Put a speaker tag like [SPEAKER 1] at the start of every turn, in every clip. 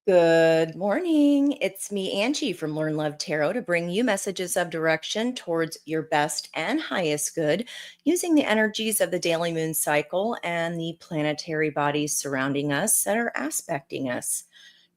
[SPEAKER 1] Good morning. It's me, Angie from Learn Love Tarot, to bring you messages of direction towards your best and highest good using the energies of the daily moon cycle and the planetary bodies surrounding us that are aspecting us.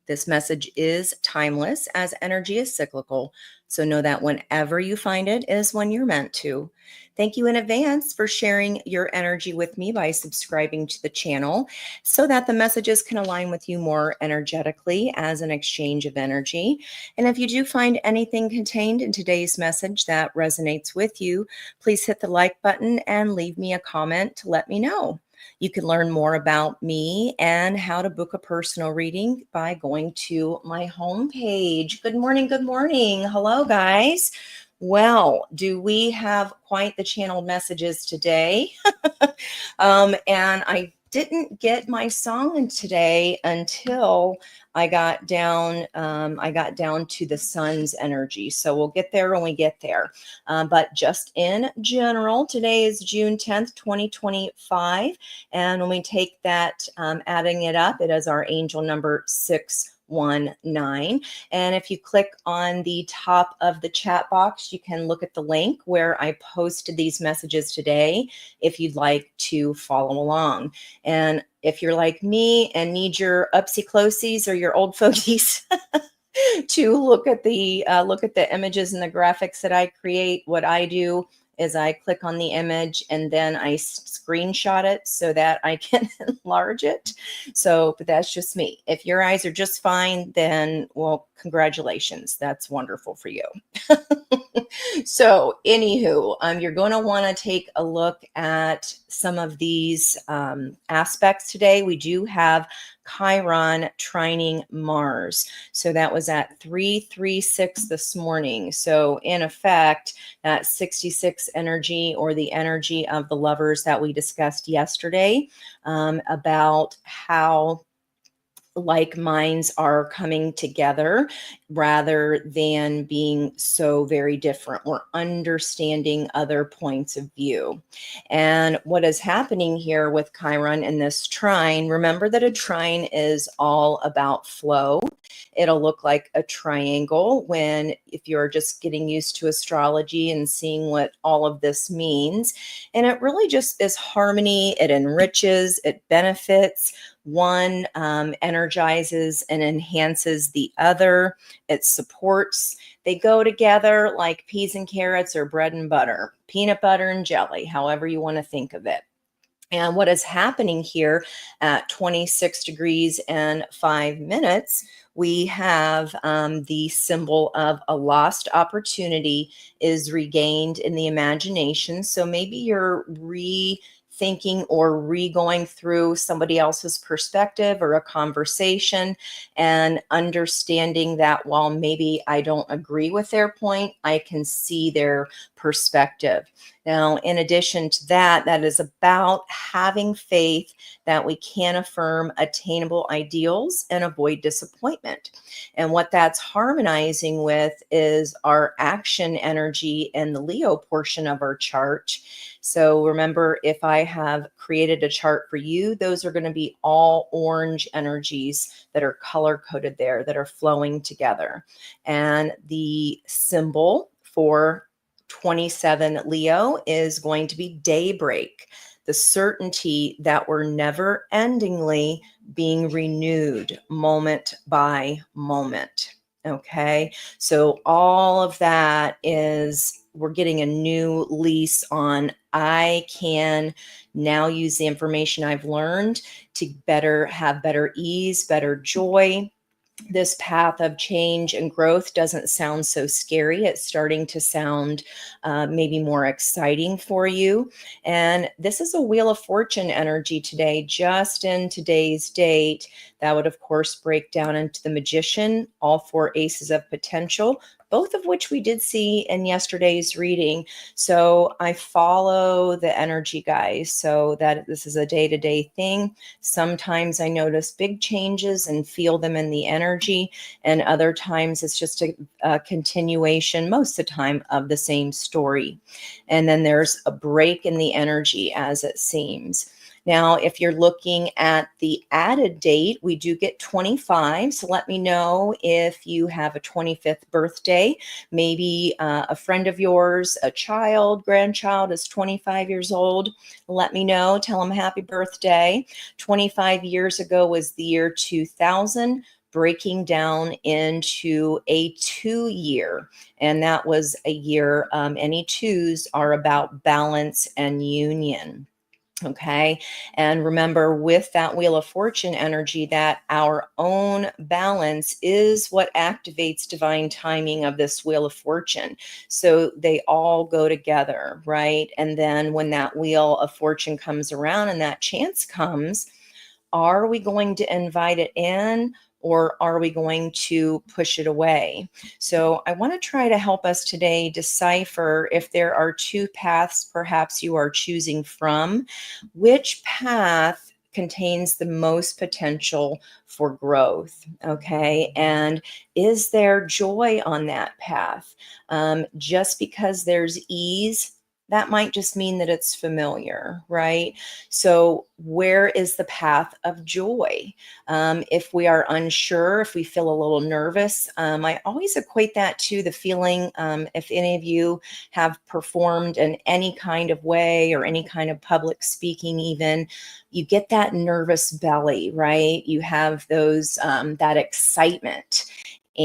[SPEAKER 1] This message is timeless as energy is cyclical. So know that whenever you find it is when you're meant to. Thank you in advance for sharing your energy with me by subscribing to the channel so that the messages can align with you more energetically as an exchange of energy. And if you do find anything contained in today's message that resonates with you, please hit the like button and leave me a comment to let me know. You can learn more about me and how to book a personal reading by going to my homepage. Good morning. Good morning. Hello, guys. Well, do we have quite the channeled messages today? And I didn't get my song today until I got down. I got down to the sun's energy. So we'll get there when we get there. But just in general, today is June 10th, 2025. And when we take that, adding it up, it is our angel number 619. And if you click on the top of the chat box, you can look at the link where I posted these messages today if you'd like to follow along. And if you're like me and need your upsy closies or your old fogies to look at the images and the graphics that I create, what I do is I click on the image and then I screenshot it so that I can enlarge it. So, but that's just me. If your eyes are just fine, then, well, congratulations. That's wonderful for you. So, anywho, you're going to want to take a look at some of these aspects today. We do have Chiron trining Mars. So that was at 336 this morning. So in effect, that 66 energy, or the energy of the lovers that we discussed yesterday, about how like minds are coming together rather than being so very different. We're understanding other points of view. And what is happening here with Chiron in this trine, remember that a trine is all about flow. It'll look like a triangle if you're just getting used to astrology and seeing what all of this means. And it really just is harmony. It enriches, it benefits. One energizes and enhances the other. It supports. They go together like peas and carrots or bread and butter, peanut butter and jelly, however you want to think of it. And what is happening here at 26 degrees and 5 minutes, we have the symbol of a lost opportunity is regained in the imagination. So maybe you're rethinking or re-going through somebody else's perspective or a conversation and understanding that while maybe I don't agree with their point, I can see their perspective. Now, in addition to that, that is about having faith that we can affirm attainable ideals and avoid disappointment. And what that's harmonizing with is our action energy in the Leo portion of our chart. So remember, if I have created a chart for you, those are going to be all orange energies that are color coded there, that are flowing together. And the symbol for 27 Leo is going to be daybreak, the certainty that we're never endingly being renewed moment by moment. Okay, so all of that is, we're getting a new lease on, I can now use the information I've learned to have better ease, better joy. This path of change and growth doesn't sound so scary. It's starting to sound maybe more exciting for you. And this is a Wheel of Fortune energy today, just in today's date. That would, of course, break down into the Magician, all four aces of potential, both of which we did see in yesterday's reading. So I follow the energy, guys, so that this is a day-to-day thing. Sometimes I notice big changes and feel them in the energy, and other times it's just a continuation, most of the time, of the same story. And then there's a break in the energy, as it seems. Now, if you're looking at the added date, we do get 25. So let me know if you have a 25th birthday. Maybe a friend of yours, a child, grandchild is 25 years old. Let me know. Tell them happy birthday. 25 years ago was the year 2000, breaking down into a 2 year. And that was a year, any twos are about balance and union. Okay. And remember, with that Wheel of Fortune energy, that our own balance is what activates divine timing of this Wheel of Fortune. So they all go together, right? And then when that Wheel of Fortune comes around and that chance comes, are we going to invite it in, or are we going to push it away? So I want to try to help us today decipher if there are two paths perhaps you are choosing from. Which path contains the most potential for growth? Okay. And is there joy on that path? Just because there's ease, that might just mean that it's familiar, right? So, where is the path of joy? If we are unsure, if we feel a little nervous, I always equate that to the feeling, if any of you have performed in any kind of way or any kind of public speaking, even, you get that nervous belly, right? You have those, that excitement.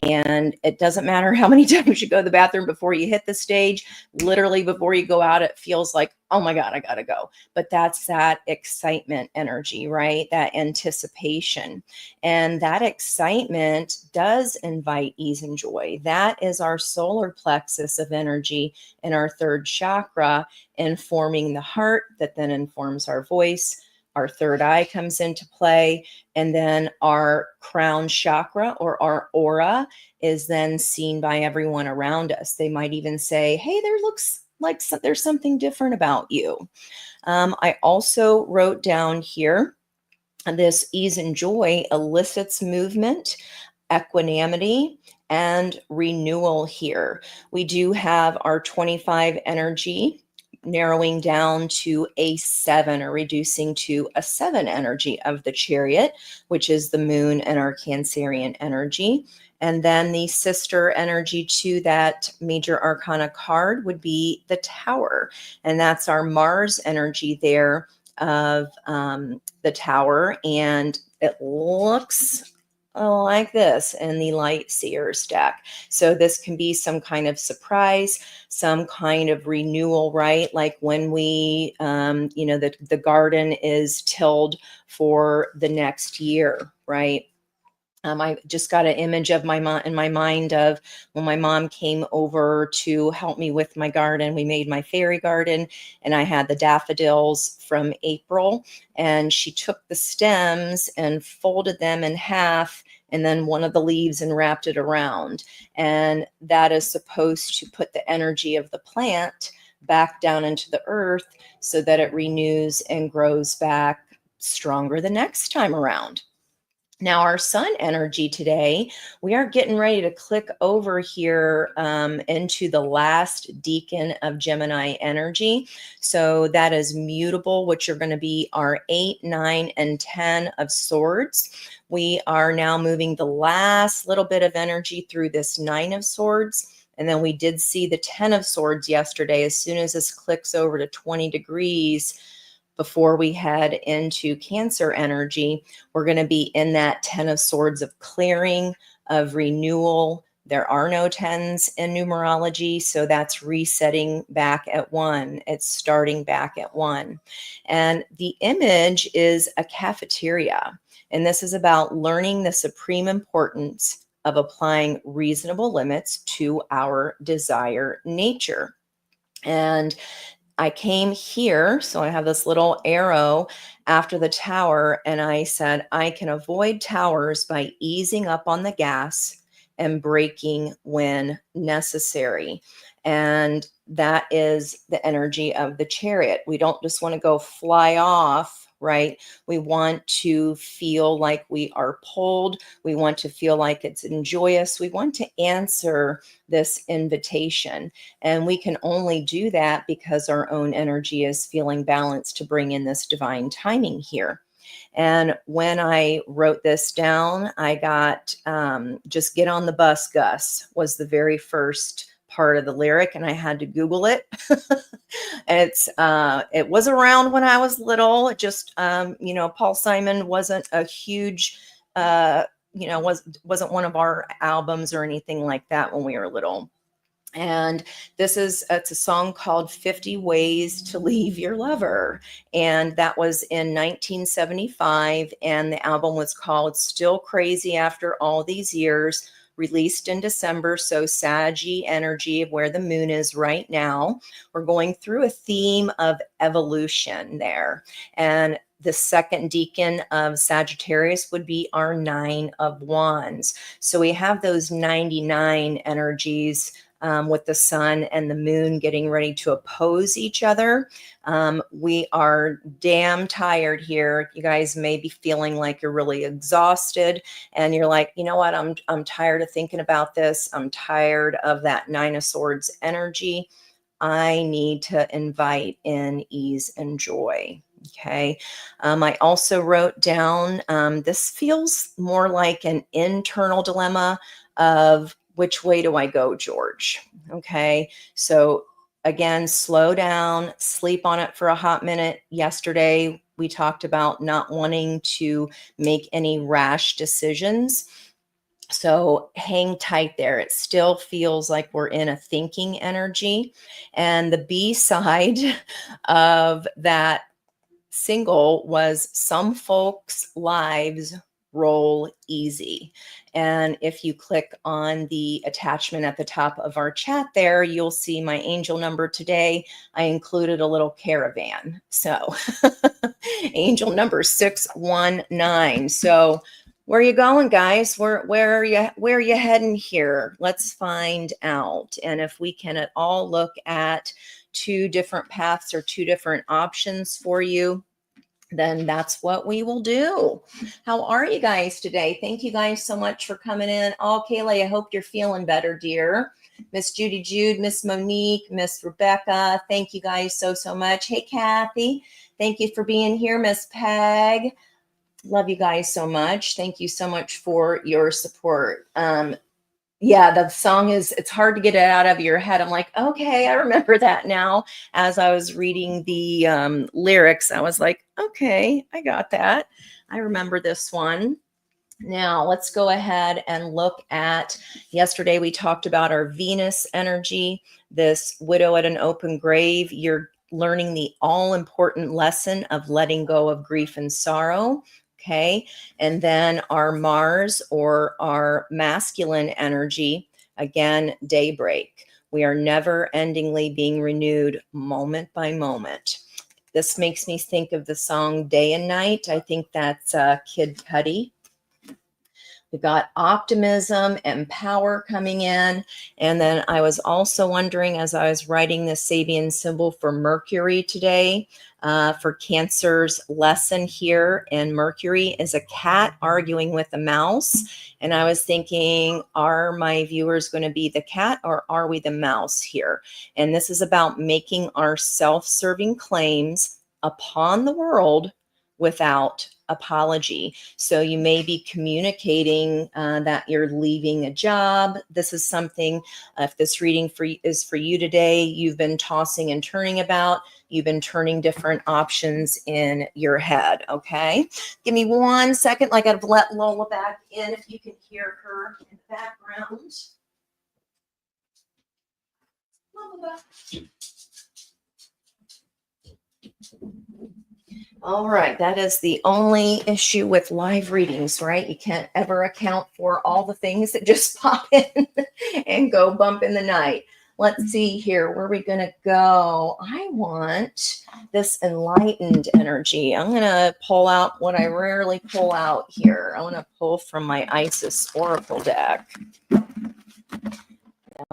[SPEAKER 1] And it doesn't matter how many times you go to the bathroom before you hit the stage. Literally, before you go out, it feels like, oh my God, I got to go. But that's that excitement energy, right? That anticipation. And that excitement does invite ease and joy. That is our solar plexus of energy in our third chakra, informing the heart, that then informs our voice. Our third eye comes into play. And then our crown chakra, or our aura, is then seen by everyone around us. They might even say, hey, there looks like there's something different about you. I also wrote down here, this ease and joy elicits movement, equanimity, and renewal here. We do have our 25 energy narrowing down to a 7, or reducing to a 7 energy of the Chariot, which is the moon and our Cancerian energy. And then the sister energy to that major arcana card would be the Tower. And that's our Mars energy there of the Tower. And it looks like this in the Light Seers deck. So this can be some kind of surprise, some kind of renewal, right? Like when we, the garden is tilled for the next year, right? I just got an image of my mom in my mind of when my mom came over to help me with my garden. We made my fairy garden, and I had the daffodils from April, and she took the stems and folded them in half, and then one of the leaves, and wrapped it around. And that is supposed to put the energy of the plant back down into the earth so that it renews and grows back stronger the next time around. Now, our sun energy today, we are getting ready to click over here into the last decan of Gemini energy. So that is mutable, which are going to be our 8, 9, and 10 of swords. We are now moving the last little bit of energy through this 9 of swords. And then we did see the 10 of swords yesterday. As soon as this clicks over to 20 degrees, before we head into Cancer energy, we're going to be in that 10 of swords of clearing, of renewal. There are no 10s in numerology, so that's resetting back at 1. It's starting back at 1. And the image is a cafeteria. And this is about learning the supreme importance of applying reasonable limits to our desire nature. And I came here, so I have this little arrow after the tower, and I said, I can avoid towers by easing up on the gas and braking when necessary. And that is the energy of the Chariot. We don't just want to go fly off, right? We want to feel like we are pulled. We want to feel like it's joyous. We want to answer this invitation. And we can only do that because our own energy is feeling balanced to bring in this divine timing here. And when I wrote this down, I got just get on the bus, Gus, was the very first part of the lyric, and I had to Google it. It was around when I was little. It just Paul Simon wasn't a huge wasn't one of our albums or anything like that when we were little. And it's a song called 50 Ways to Leave Your Lover. And that was in 1975. And the album was called Still Crazy After All These Years, released in December. So Saggy energy of where the moon is right now. We're going through a theme of evolution there. And the second decan of Sagittarius would be our 9 of Wands. So we have those 99 energies with the sun and the moon getting ready to oppose each other. We are damn tired here. You guys may be feeling like you're really exhausted and you're like, you know what? I'm tired of thinking about this. I'm tired of that 9 of Swords energy. I need to invite in ease and joy. Okay. I also wrote down, this feels more like an internal dilemma of which way do I go, George? Okay. So again, slow down, sleep on it for a hot minute. Yesterday, we talked about not wanting to make any rash decisions. So hang tight there. It still feels like we're in a thinking energy. And the B side of that single was Some Folks' Lives Roll Easy. And if you click on the attachment at the top of our chat there, you'll see my angel number today. I included a little caravan. So angel number 619. So where are you going, guys? Where are you heading here? Let's find out. And if we can at all look at 2 different paths or 2 different options for you, then that's what we will do. How are you guys today? Thank you guys so much for coming in. Oh, Kayla, I hope you're feeling better, dear. Miss Judy Jude, Miss Monique, Miss Rebecca, thank you guys so much. Hey, Kathy, thank you for being here. Miss Peg, love you guys so much. Thank you so much for your support. Yeah, the song it's hard to get it out of your head. I'm like, okay, I remember that now. As I was reading the lyrics, I was like, okay, I got that. I remember this one. Now let's go ahead and look at, yesterday we talked about our Venus energy, this widow at an open grave. You're learning the all-important lesson of letting go of grief and sorrow. Okay. And then our Mars, or our masculine energy, again, daybreak. We are never endingly being renewed moment by moment. This makes me think of the song Day and Night. I think that's Kid Cudi. We've got optimism and power coming in. And then I was also wondering, as I was writing the Sabian symbol for Mercury today, for Cancer's lesson here in Mercury is a cat arguing with a mouse. And I was thinking, are my viewers going to be the cat or are we the mouse here? And this is about making our self-serving claims upon the world without apology. So you may be communicating that you're leaving a job. This is something, if this reading is for you today, you've been tossing and turning about, you've been turning different options in your head, okay? Give me 1 second. I got to let Lola back in if you can hear her in the background. Lola. All right, that is the only issue with live readings, right? You can't ever account for all the things that just pop in and go bump in the night. Let's see here, where are we going to go? I want this enlightened energy. I'm going to pull out what I rarely pull out here. I want to pull from my Isis Oracle deck.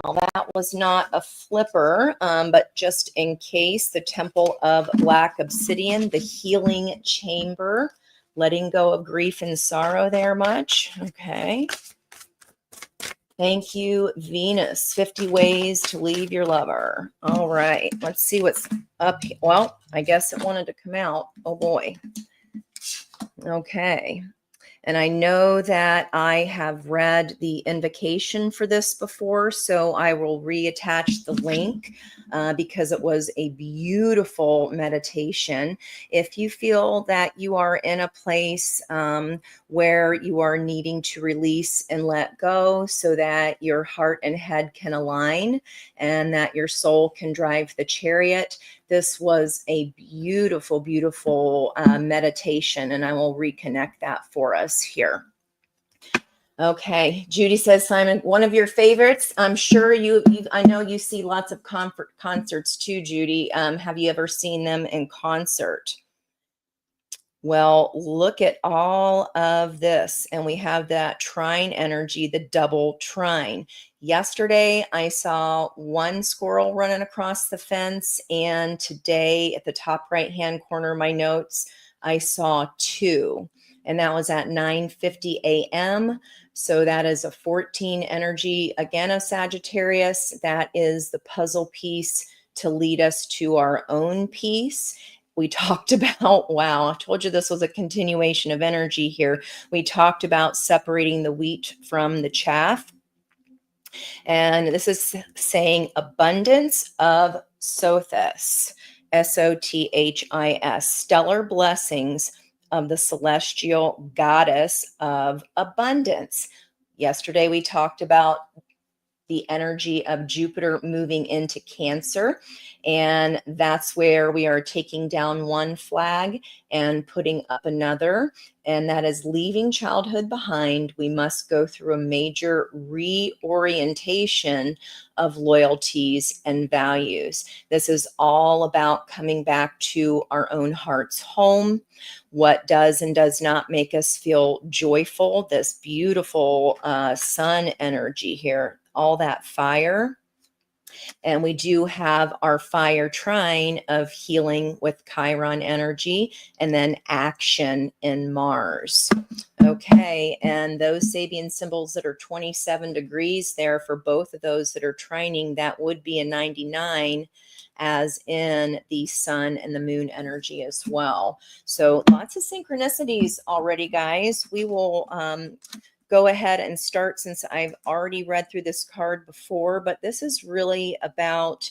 [SPEAKER 1] Well, that was not a flipper, but just in case, the Temple of Black Obsidian, the healing chamber, letting go of grief and sorrow there much. Okay. Thank you, Venus. 50 ways to leave your lover. All right. Let's see what's up here. Well, I guess it wanted to come out. Oh, boy. Okay. And I know that I have read the invocation for this before, so I will reattach the link because it was a beautiful meditation. If you feel that you are in a place where you are needing to release and let go so that your heart and head can align and that your soul can drive the chariot, this was a beautiful, beautiful meditation, and I will reconnect that for us here. Okay, Judy says, Simon, one of your favorites. I'm sure I know you see lots of concerts too, Judy. Have you ever seen them in concert? Well, look at all of this. And we have that trine energy, the double trine. Yesterday, I saw one squirrel running across the fence. And today, at the top right-hand corner of my notes, I saw two. And that was at 9:50 a.m. So that is a 14 energy, again, of Sagittarius. That is the puzzle piece to lead us to our own peace. We talked about, wow, I told you this was a continuation of energy here. We talked about separating the wheat from the chaff. And this is saying abundance of Sothis, Sothis, stellar blessings of the celestial goddess of abundance. Yesterday, we talked about the energy of Jupiter moving into Cancer. And that's where we are taking down one flag and putting up another. And that is leaving childhood behind. We must go through a major reorientation of loyalties and values. This is all about coming back to our own heart's home. What does and does not make us feel joyful. This beautiful sun energy here, all that fire. And we do have our fire trine of healing with Chiron energy and then action in Mars. Okay, and those Sabian symbols that are 27 degrees there for both of those that are trining, that would be a 99, as in the sun and the moon energy as well. So lots of synchronicities already, guys. We will go ahead and start, since I've already read through this card before, but this is really about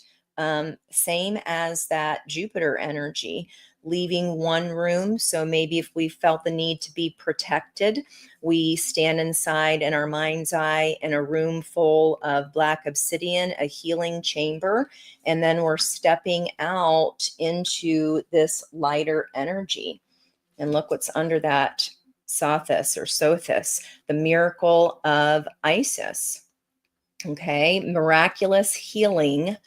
[SPEAKER 1] same as that Jupiter energy, leaving one room. So maybe if we felt the need to be protected, we stand inside in our mind's eye in a room full of black obsidian, a healing chamber, and then we're stepping out into this lighter energy. And look what's under that Sothis or Sothis, the miracle of Isis. Okay, miraculous healing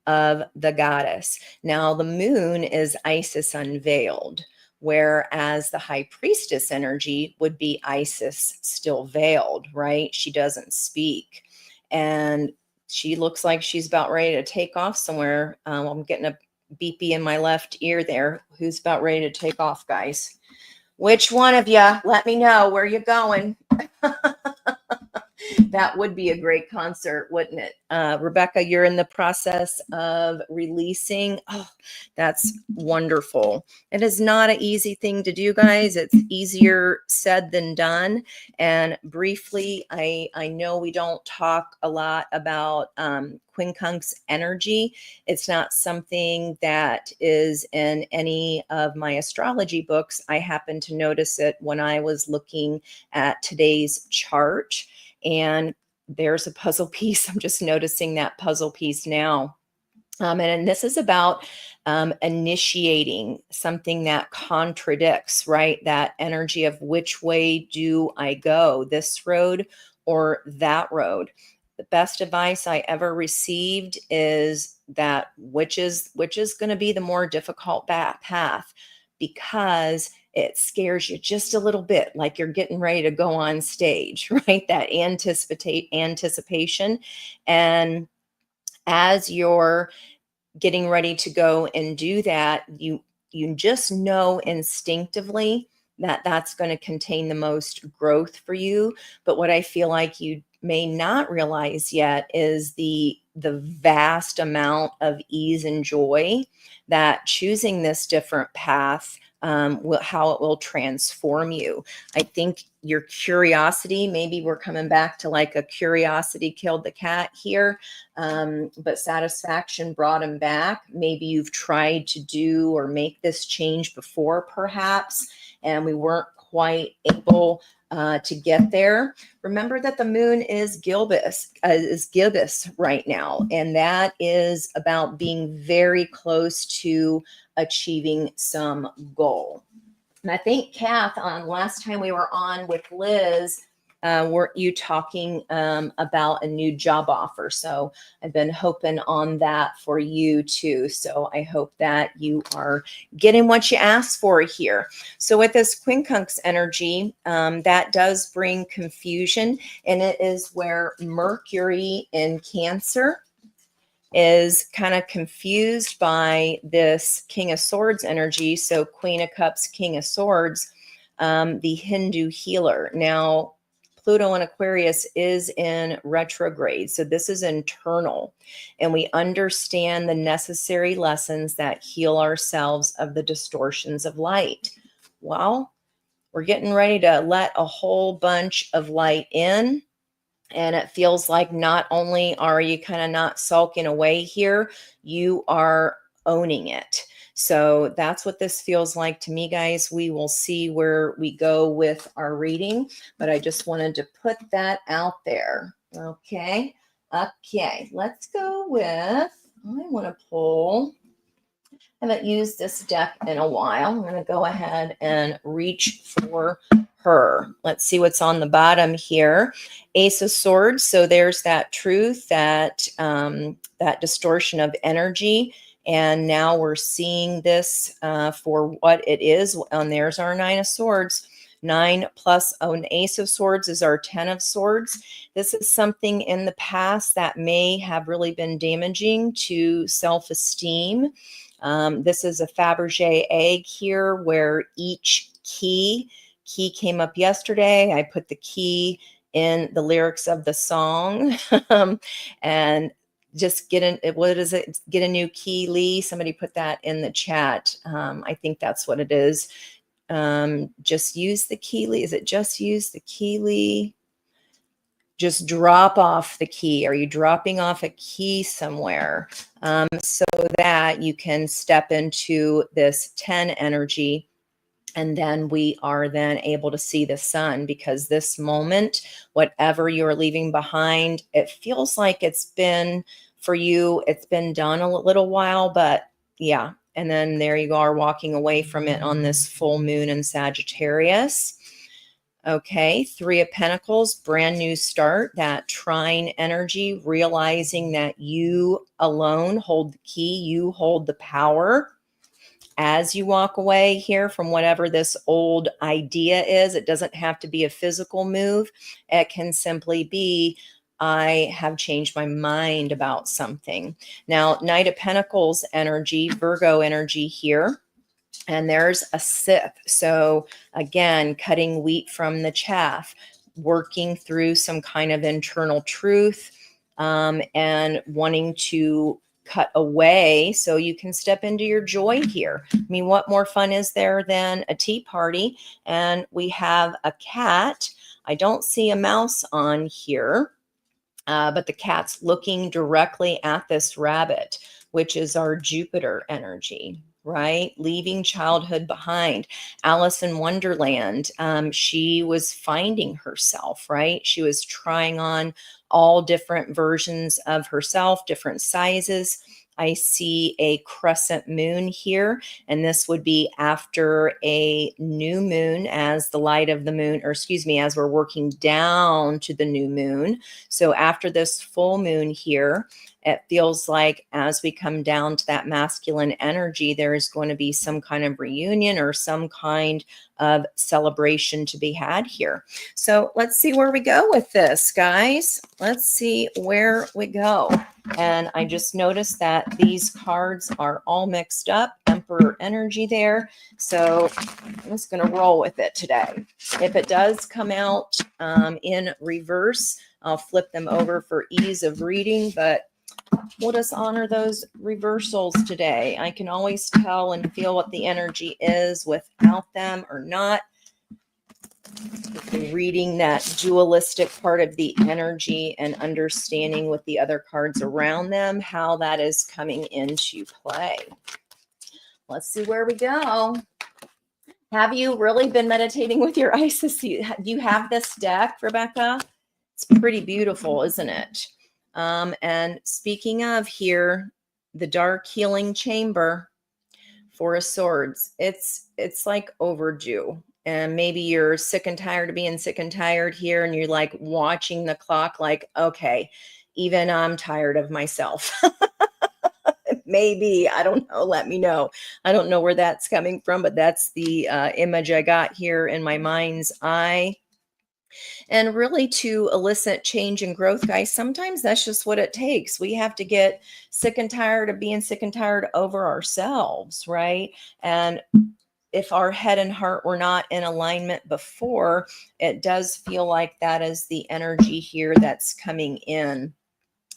[SPEAKER 1] of the goddess. Now, the moon is Isis unveiled, whereas the high priestess energy would be Isis still veiled, right? She doesn't speak. And she looks like she's about ready to take off somewhere. I'm getting a beepy in my left ear there. Who's about ready to take off, guys? Which one of you? Let me know where you're going. That would be a great concert, wouldn't it? Rebecca, you're in the process of releasing. Oh, that's wonderful. It is not an easy thing to do, guys. It's easier said than done. And briefly, I know we don't talk a lot about quincunx energy. It's not something that is in any of my astrology books. I happened to notice it when I was looking at today's chart. And there's a puzzle piece. I'm just noticing that puzzle piece now. And this is about initiating something that contradicts, right? That energy of which way do I go, this road or that road? The best advice I ever received is that which is going to be the more difficult path, because it scares you just a little bit, like you're getting ready to go on stage, right? That anticipation. And as you're getting ready to go and do that, you just know instinctively that that's going to contain the most growth for you. But what I feel like you may not realize yet is the vast amount of ease and joy that choosing this different path how it will transform you. I think your curiosity, maybe we're coming back to like a curiosity killed the cat here, but satisfaction brought him back. Maybe you've tried to do or make this change before, perhaps, and we weren't quite able to get there. Remember that the moon is gibbous right now, and that is about being very close to achieving some goal. And I think, Kath, on last time we were on with Liz, weren't you talking about a new job offer? So I've been hoping on that for you too. So I hope that you are getting what you asked for here. So with this quincunx energy, that does bring confusion, and it is where Mercury in Cancer is kind of confused by this King of Swords energy. So Queen of Cups, King of Swords, the Hindu healer. Now, Pluto in Aquarius is in retrograde. So this is internal, and we understand the necessary lessons that heal ourselves of the distortions of light. Well, we're getting ready to let a whole bunch of light in. And it feels like not only are you kind of not sulking away here, you are owning it. So that's what this feels like to me, guys. We will see where we go with our reading, but I just wanted to put that out there. Okay. Okay. Let's go with, I want to pull. I haven't used this deck in a while. I'm going to go ahead and reach for her. Let's see what's on the bottom here. Ace of Swords. So there's that truth, that that distortion of energy. And now we're seeing this for what it is. And there's our Nine of Swords. 9 plus an Ace of Swords is our 10 of Swords. This is something in the past that may have really been damaging to self-esteem. This is a Fabergé egg here where each key came up yesterday. I put the key in the lyrics of the song and just get in. What is it? Get a new key, Lee. Somebody put that in the chat. I think that's what it is. Just use the key, Lee. Is it just use the key, Lee? Just drop off the key. Are you dropping off a key somewhere so that you can step into this 10 energy? And then we are then able to see the sun, because this moment, whatever you're leaving behind, it feels like it's been for you, it's been done a little while, but yeah. And then there you are walking away from it on this full moon in Sagittarius. Okay, 3 of Pentacles, brand new start, that trine energy, realizing that you alone hold the key, you hold the power. As you walk away here from whatever this old idea is, it doesn't have to be a physical move. It can simply be, I have changed my mind about something. Now, Knight of Pentacles energy, Virgo energy here. And there's a sip. So again, cutting wheat from the chaff, working through some kind of internal truth, and wanting to cut away so you can step into your joy here. I mean, what more fun is there than a tea party? And we have a cat. I don't see a mouse on here, but the cat's looking directly at this rabbit, which is our Jupiter energy, right? Leaving childhood behind. Alice in Wonderland, she was finding herself, right? She was trying on all different versions of herself, different sizes. I see a crescent moon here, and this would be after a new moon, as the light of the moon, or excuse me, as we're working down to the new moon. So after this full moon here, It feels like as we come down to that masculine energy, there is going to be some kind of reunion or some kind of celebration to be had here. So let's see where we go with this, guys. Let's see where we go. And I just noticed that these cards are all mixed up. Emperor energy there. So I'm just going to roll with it today. If it does come out in reverse, I'll flip them over for ease of reading, but we'll just honor those reversals today. I can always tell and feel what the energy is without them or not. Reading that dualistic part of the energy and understanding with the other cards around them, how that is coming into play. Let's see where we go. Have you really been meditating with your Isis? Do you have this deck, Rebecca? It's pretty beautiful, isn't it? And speaking of here, the dark healing chamber, Four of Swords. It's like overdue. And maybe you're sick and tired of being sick and tired here, and you're like watching the clock like, okay, even I'm tired of myself. Maybe, I don't know, let me know. I don't know where that's coming from, but that's the image I got here in my mind's eye. And really, to elicit change and growth, guys, sometimes that's just what it takes. We have to get sick and tired of being sick and tired over ourselves, right? And if our head and heart were not in alignment before, it does feel like that is the energy here that's coming in.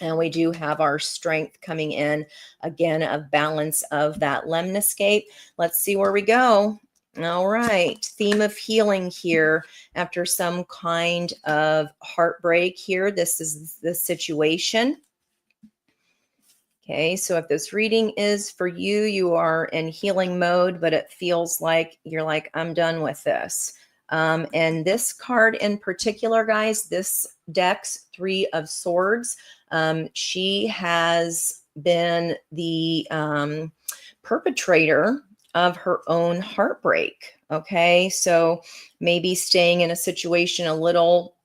[SPEAKER 1] And we do have our strength coming in, again, of balance of that lemniscape. Let's see where we go. All right. Theme of healing here after some kind of heartbreak here. This is the situation. Okay, so if this reading is for you, you are in healing mode, but it feels like you're like, I'm done with this. And this card in particular, guys, this deck's Three of Swords. She has been the perpetrator of her own heartbreak. Okay, so maybe staying in a situation a little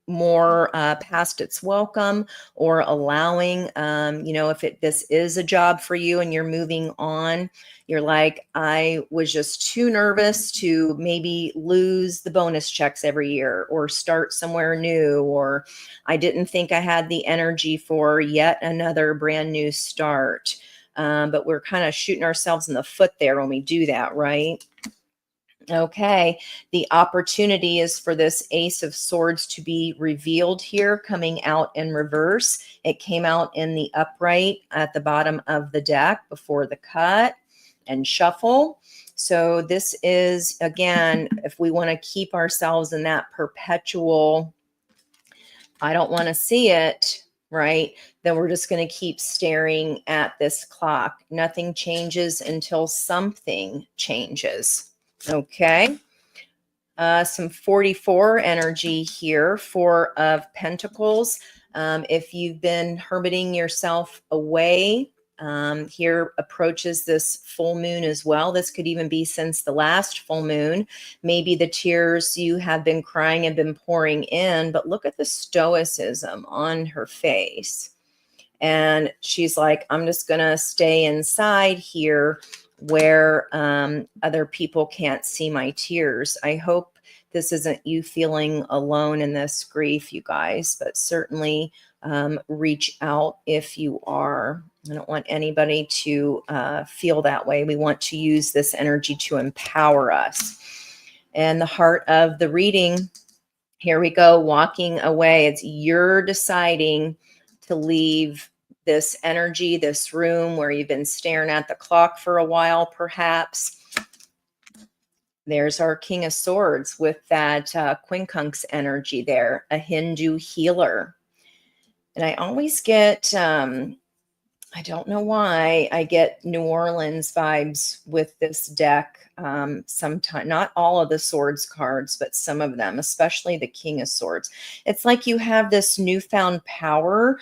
[SPEAKER 1] more past its welcome, or allowing, if this is a job for you and you're moving on, you're like, I was just too nervous to maybe lose the bonus checks every year or start somewhere new, or I didn't think I had the energy for yet another brand new start. But we're kind of shooting ourselves in the foot there when we do that, right? Okay, the opportunity is for this Ace of Swords to be revealed here, coming out in reverse. It came out in the upright at the bottom of the deck before the cut and shuffle. So this is, again, if we want to keep ourselves in that perpetual, I don't want to see it, right? Then we're just going to keep staring at this clock. Nothing changes until something changes. Okay. Some 44 energy here, Four of Pentacles. If you've been hermiting yourself away, here approaches this full moon as well. This could even be since the last full moon. Maybe the tears you have been crying have been pouring in, but look at the stoicism on her face. And she's like, I'm just going to stay inside here where other people can't see my tears. I hope this isn't you feeling alone in this grief, you guys, but certainly reach out if you are. I don't want anybody to feel that way. We want to use this energy to empower us. And the heart of the reading, here we go, walking away. It's you're deciding to leave this energy, this room where you've been staring at the clock for a while, perhaps. There's our King of Swords with that quincunx energy there, a Hindu healer. And I always get, I don't know why, I get New Orleans vibes with this deck. Sometimes, not all of the swords cards, but some of them, especially the King of Swords. It's like you have this newfound power.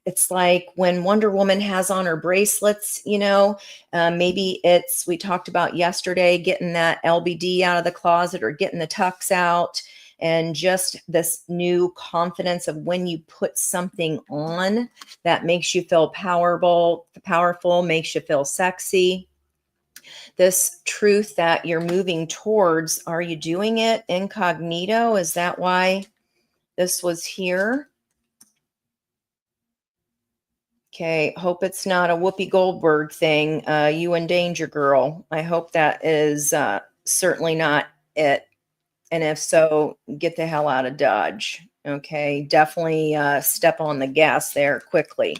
[SPEAKER 1] It's like when Wonder Woman has on her bracelets, maybe we talked about yesterday, getting that LBD out of the closet or getting the tux out. and just this new confidence of when you put something on that makes you feel powerful, makes you feel sexy. This truth that you're moving towards, are you doing it incognito? Is that why this was here? Okay, hope it's not a Whoopi Goldberg thing. You in danger, girl. I hope that is certainly not it. And if so, get the hell out of Dodge. Okay, definitely step on the gas there quickly.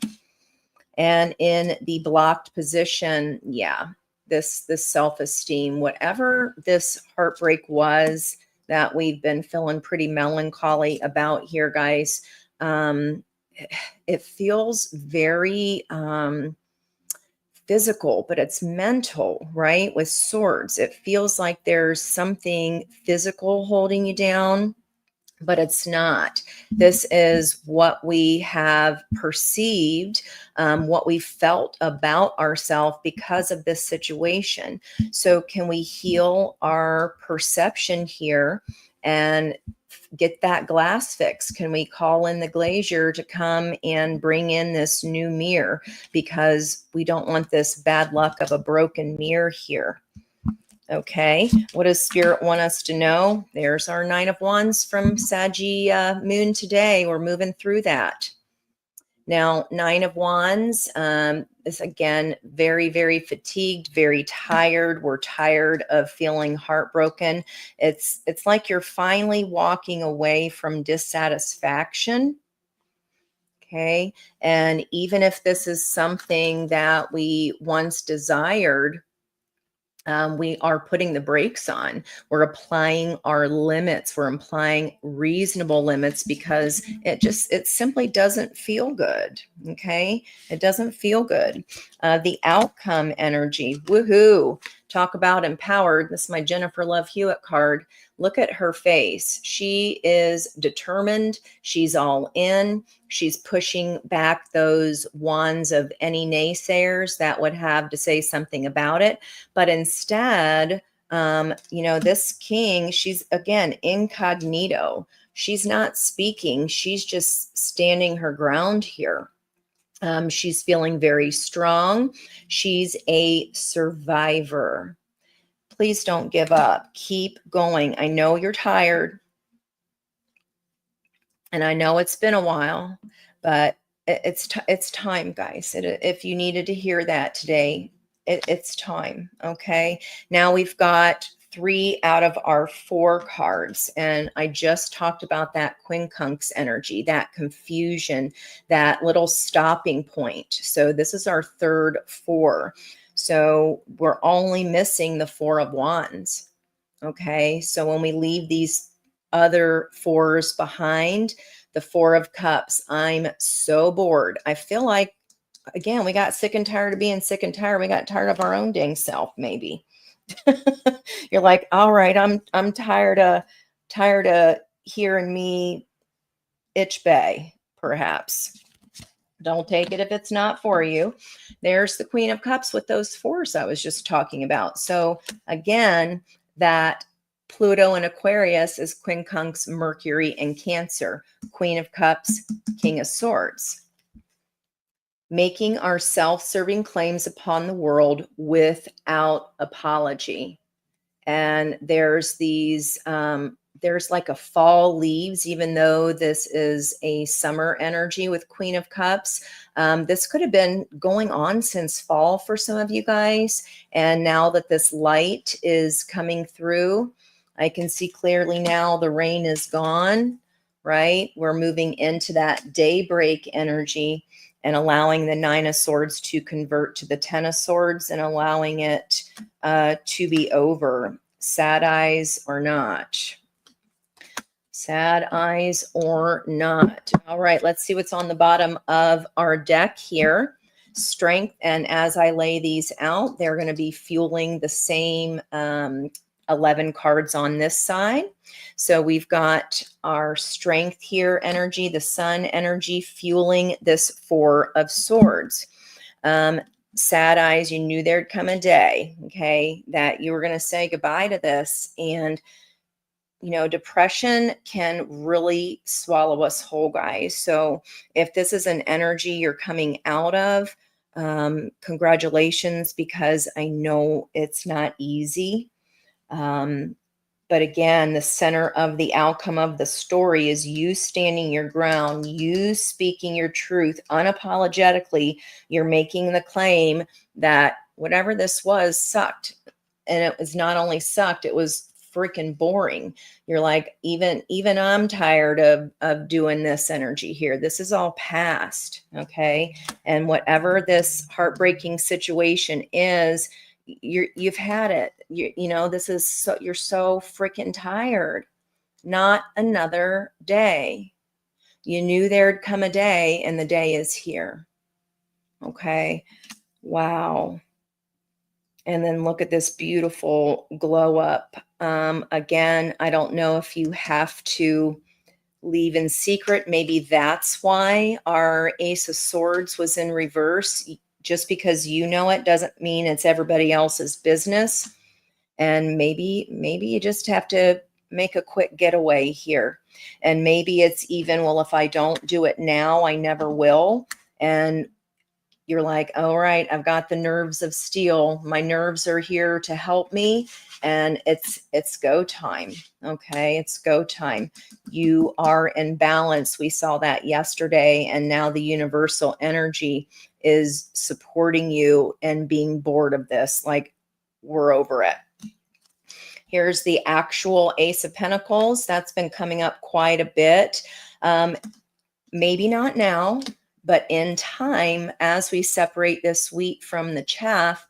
[SPEAKER 1] And in the blocked position, yeah, this self-esteem, whatever this heartbreak was that we've been feeling pretty melancholy about here, guys. It feels very physical, but it's mental, right? With swords, it feels like there's something physical holding you down, but it's not. This is what we have perceived, what we felt about ourselves because of this situation. So, can we heal our perception here and get that glass fixed? Can we call in the glazier to come and bring in this new mirror? Because we don't want this bad luck of a broken mirror here. Okay, what does Spirit want us to know? There's our Nine of Wands from Saggy Moon today. We're moving through that. Now, Nine of Wands is, again, very, very fatigued, very tired. We're tired of feeling heartbroken. It's like you're finally walking away from dissatisfaction. Okay, and even if this is something that we once desired, we are putting the brakes on. We're applying our limits. We're applying reasonable limits because it simply doesn't feel good. Okay. It doesn't feel good. The outcome energy. Woohoo. Talk about empowered. This is my Jennifer Love Hewitt card. Look at her face. She is determined. She's all in. She's pushing back those wands of any naysayers that would have to say something about it. But instead, this king, she's, again, incognito. She's not speaking. She's just standing her ground here. She's feeling very strong. She's a survivor. Please don't give up. Keep going. I know you're tired. And I know it's been a while, but it's time, guys. If you needed to hear that today, it's time. Okay. Now we've got 3 out of our 4 cards. And I just talked about that quincunx energy, that confusion, that little stopping point. So this is our third 4. So we're only missing the 4 of Wands. Okay. So when we leave these other 4s behind, the 4 of Cups, I'm so bored. I feel like, again, we got sick and tired of being sick and tired. We got tired of our own dang self, maybe. You're like, all right, I'm tired of hearing me itch bay, perhaps. Don't take it if it's not for you. There's the Queen of Cups with those 4s I was just talking about. So again, that Pluto in Aquarius is quincunx, Mercury, and Cancer. Queen of Cups, King of Swords. Making our self-serving claims upon the world without apology. And there's these, there's like a fall leaves, even though this is a summer energy with Queen of Cups. This could have been going on since fall for some of you guys. And now that this light is coming through, I can see clearly now the rain is gone, right? We're moving into that daybreak energy and allowing the 9 of Swords to convert to the 10 of Swords and allowing it to be over. Sad eyes or not. Sad eyes or not. All right, let's see what's on the bottom of our deck here. Strength, and as I lay these out, they're going to be fueling the same 11 cards on this side. So we've got our strength here energy, the sun energy fueling this 4 of Swords. Sad eyes, you knew there'd come a day, okay, that you were going to say goodbye to this. And depression can really swallow us whole, guys. So if this is an energy you're coming out of, congratulations, because I know it's not easy. But again, the center of the outcome of the story is you standing your ground, you speaking your truth unapologetically. You're making the claim that whatever this was sucked. And it was not only sucked, it was freaking boring. You're like, even I'm tired of doing this energy here. This is all past. Okay. And whatever this heartbreaking situation is, you've had it. This is so, you're so freaking tired. Not another day. You knew there'd come a day, and the day is here. Okay. Wow. And then look at this beautiful glow up. Again, I don't know if you have to leave in secret. Maybe that's why our Ace of Swords was in reverse. Just because you know it doesn't mean it's everybody else's business. And maybe you just have to make a quick getaway here. And maybe it's even, well, if I don't do it now, I never will. And you're like, all right, I've got the nerves of steel. My nerves are here to help me. And it's go time. Okay. It's go time. You are in balance. We saw that yesterday. And now the universal energy is supporting you and being bored of this. Like, we're over it. Here's the actual Ace of Pentacles. That's been coming up quite a bit. Maybe not now, but in time, as we separate this wheat from the chaff,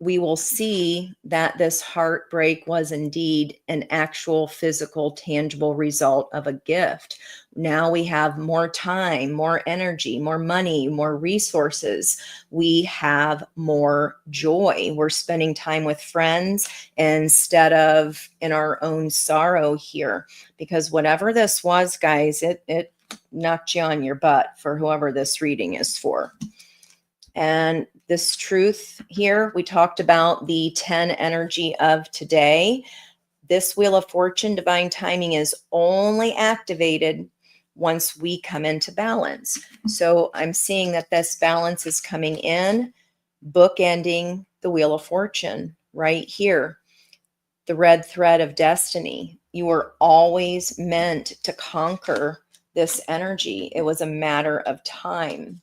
[SPEAKER 1] we will see that this heartbreak was indeed an actual physical, tangible result of a gift. Now we have more time, more energy, more money, more resources. We have more joy. We're spending time with friends instead of in our own sorrow here. Because whatever this was, guys, it knocked you on your butt for whoever this reading is for. And this truth here, we talked about the 10 energy of today. This Wheel of Fortune, divine timing, is only activated once we come into balance. So I'm seeing that this balance is coming in, bookending the Wheel of Fortune right here. The red thread of destiny. You were always meant to conquer this energy. It was a matter of time.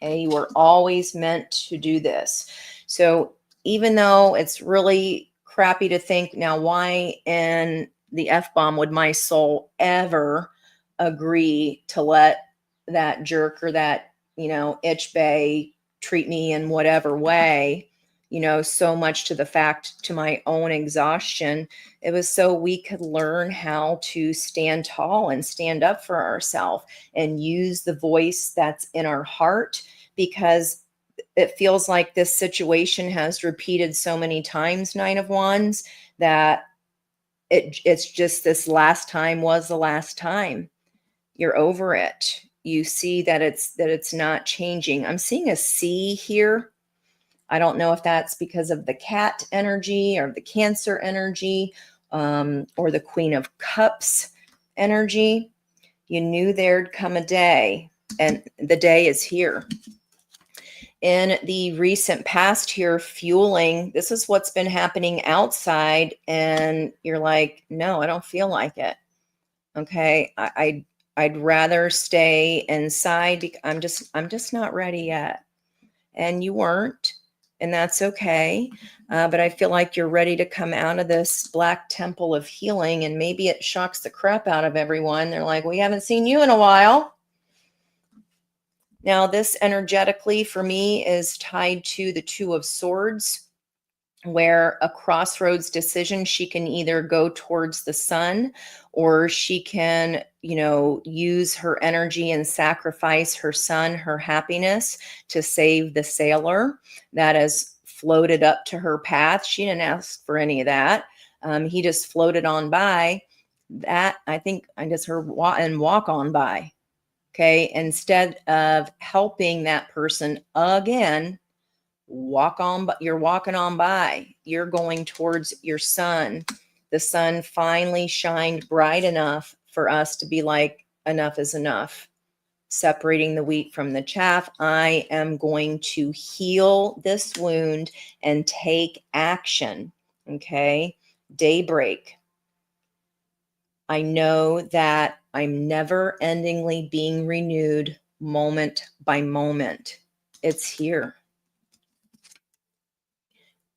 [SPEAKER 1] Okay, you were always meant to do this. So even though it's really crappy to think, now why in the F-bomb would my soul ever agree to let that jerk or that, itch bay treat me in whatever way, so much to the fact, to my own exhaustion. It was so we could learn how to stand tall and stand up for ourselves and use the voice that's in our heart, because it feels like this situation has repeated so many times, Nine of Wands, that it's just this last time was the last time. You're over it. You see that it's not changing. I'm seeing a C here. I don't know if that's because of the cat energy or the Cancer energy, or the Queen of Cups energy. You knew there'd come a day, and the day is here. In the recent past here, fueling, this is what's been happening outside, and you're like, no, I don't feel like it. Okay, I'd rather stay inside. I'm just not ready yet. And you weren't, and that's okay. But I feel like you're ready to come out of this black temple of healing, and maybe it shocks the crap out of everyone. They're like, we haven't seen you in a while. Now, this energetically for me is tied to the Two of Swords, where a crossroads decision, she can either go towards the sun, or she can, use her energy and sacrifice her son, her happiness, to save the sailor that has floated up to her path. She didn't ask for any of that. He just floated on by. That, I think, I just heard walk on by. Okay. Instead of helping that person again, walk on, but you're walking on by. You're going towards your son The sun finally shined bright enough for us to be like, enough is enough. Separating the wheat from the chaff. I am going to heal this wound and take action. Okay. Daybreak. I know that I'm never endingly being renewed moment by moment. It's here.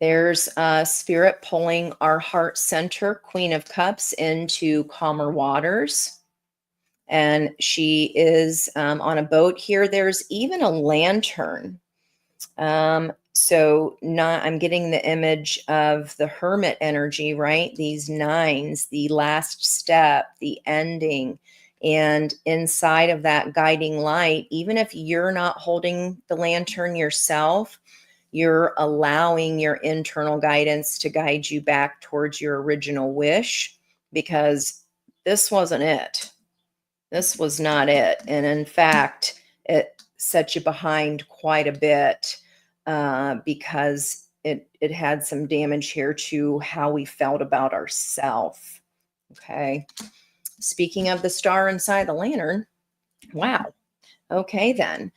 [SPEAKER 1] There's Spirit pulling our heart center, Queen of Cups, into calmer waters. And she is on a boat here. There's even a lantern. So I'm getting the image of the hermit energy, right? These nines, the last step, the ending. And inside of that guiding light, even if you're not holding the lantern yourself, you're allowing your internal guidance to guide you back towards your original wish, because this wasn't it. This was not it. And in fact, it set you behind quite a bit because it had some damage here to how we felt about ourselves. Okay. Speaking of the star inside the lantern, wow. Okay, then.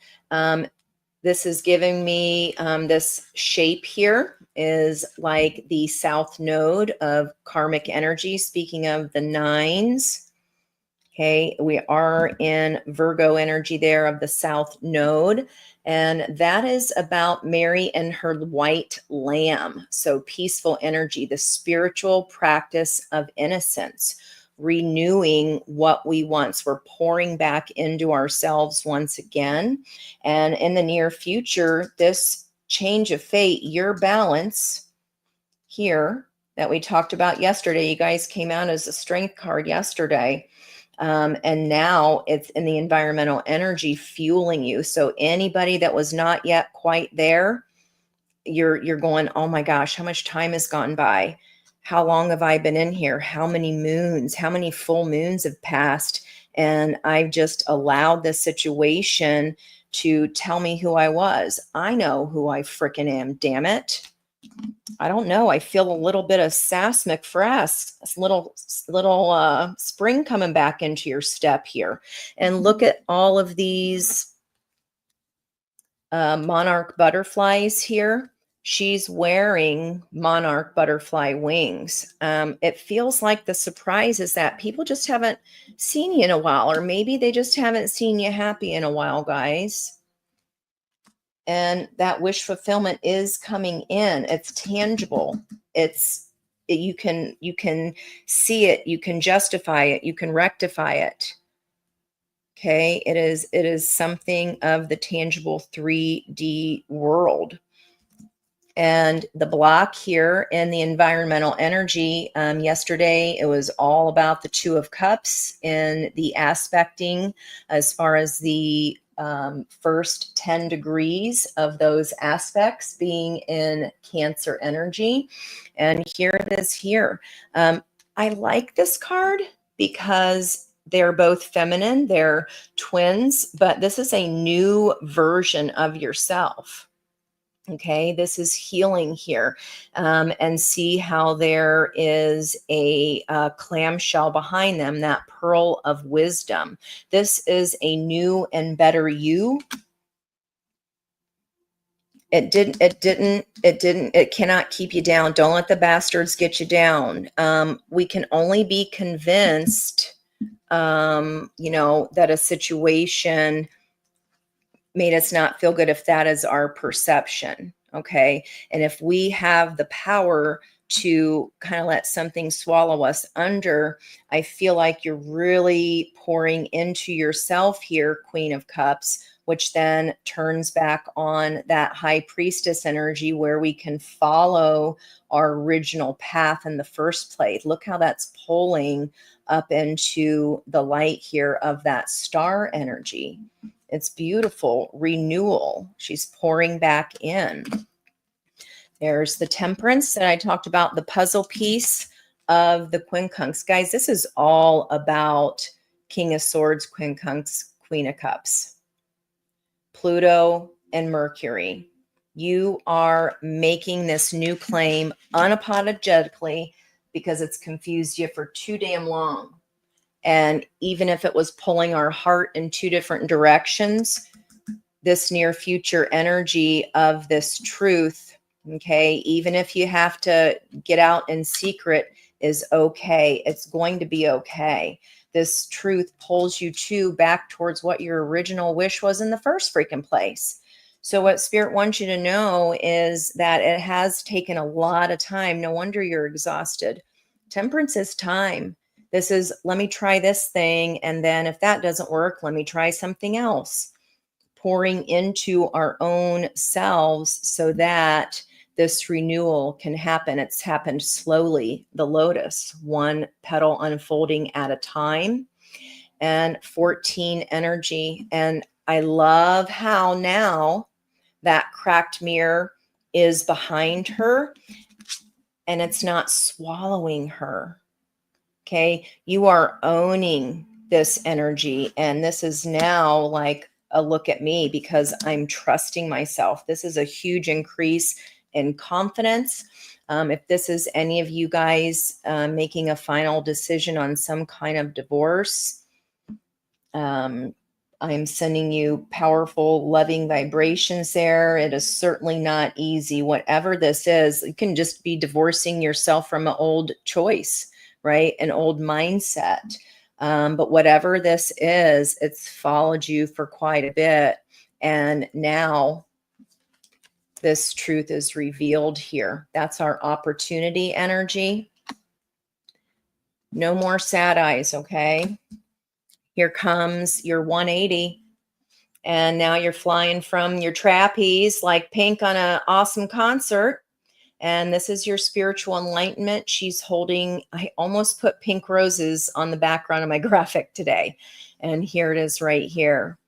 [SPEAKER 1] This is giving me this shape here is like the south node of karmic energy. Speaking of the nines, okay, we are in Virgo energy there of the South Node. And that is about Mary and her white lamb. So peaceful energy, the spiritual practice of innocence, renewing what we once were, pouring back into ourselves once again. And in the near future, this change of fate, your balance here that we talked about yesterday, you guys came out as a strength card yesterday. And now it's in the environmental energy fueling you. So anybody that was not yet quite there, you're going, oh my gosh, how much time has gone by? How long have I been in here? How many moons, how many full moons have passed? And I've just allowed this situation to tell me who I was. I know who I frickin' am, damn it. I don't know. I feel a little bit of sass McFrass, little spring coming back into your step here. And look at all of these monarch butterflies here. She's wearing monarch butterfly wings. It feels like the surprise is that people just haven't seen you in a while, or maybe they just haven't seen you happy in a while, guys. And that wish fulfillment is coming in. It's tangible. You can see it, you can justify it, you can rectify it. Okay, it is something of the tangible 3D world. And the block here in the environmental energy, yesterday, it was all about the Two of Cups in the aspecting as far as the first 10 degrees of those aspects being in Cancer energy. And here it is here. I like this card because they're both feminine, they're twins, but this is a new version of yourself. Okay, this is healing here. And see how there is a clamshell behind them, that pearl of wisdom. This is a new and better you. It cannot keep you down. Don't let the bastards get you down. We can only be convinced, that a situation made us not feel good if that is our perception. Okay. And if we have the power to kind of let something swallow us under, I feel like you're really pouring into yourself here, Queen of Cups, which then turns back on that High Priestess energy where we can follow our original path in the first place. Look how that's pulling up into the light here of that star energy. It's beautiful. Renewal. She's pouring back in. There's the Temperance that I talked about, the puzzle piece of the quincunx. Guys, this is all about King of Swords, quincunx, Queen of Cups, Pluto, and Mercury. You are making this new claim unapologetically because it's confused you for too damn long. And even if it was pulling our heart in two different directions, this near future energy of this truth, okay, even if you have to get out in secret, is okay. It's going to be okay. This truth pulls you back towards what your original wish was in the first freaking place. So what Spirit wants you to know is that it has taken a lot of time. No wonder you're exhausted. Temperance is time. This is, let me try this thing, and then if that doesn't work, let me try something else. Pouring into our own selves so that this renewal can happen. It's happened slowly. The lotus, one petal unfolding at a time, and 14 energy. And I love how now that cracked mirror is behind her and it's not swallowing her. Okay. You are owning this energy. And this is now like a look at me because I'm trusting myself. This is a huge increase in confidence. If this is any of you guys making a final decision on some kind of divorce, I'm sending you powerful, loving vibrations there. It is certainly not easy. Whatever this is, you can just be divorcing yourself from an old choice, right? An old mindset. But whatever this is, it's followed you for quite a bit. And now this truth is revealed here. That's our opportunity energy. No more sad eyes, okay? Here comes your 180. And now you're flying from your trapeze like Pink on an awesome concert. And this is your spiritual enlightenment. She's holding, I almost put pink roses on the background of my graphic today. And here it is right here.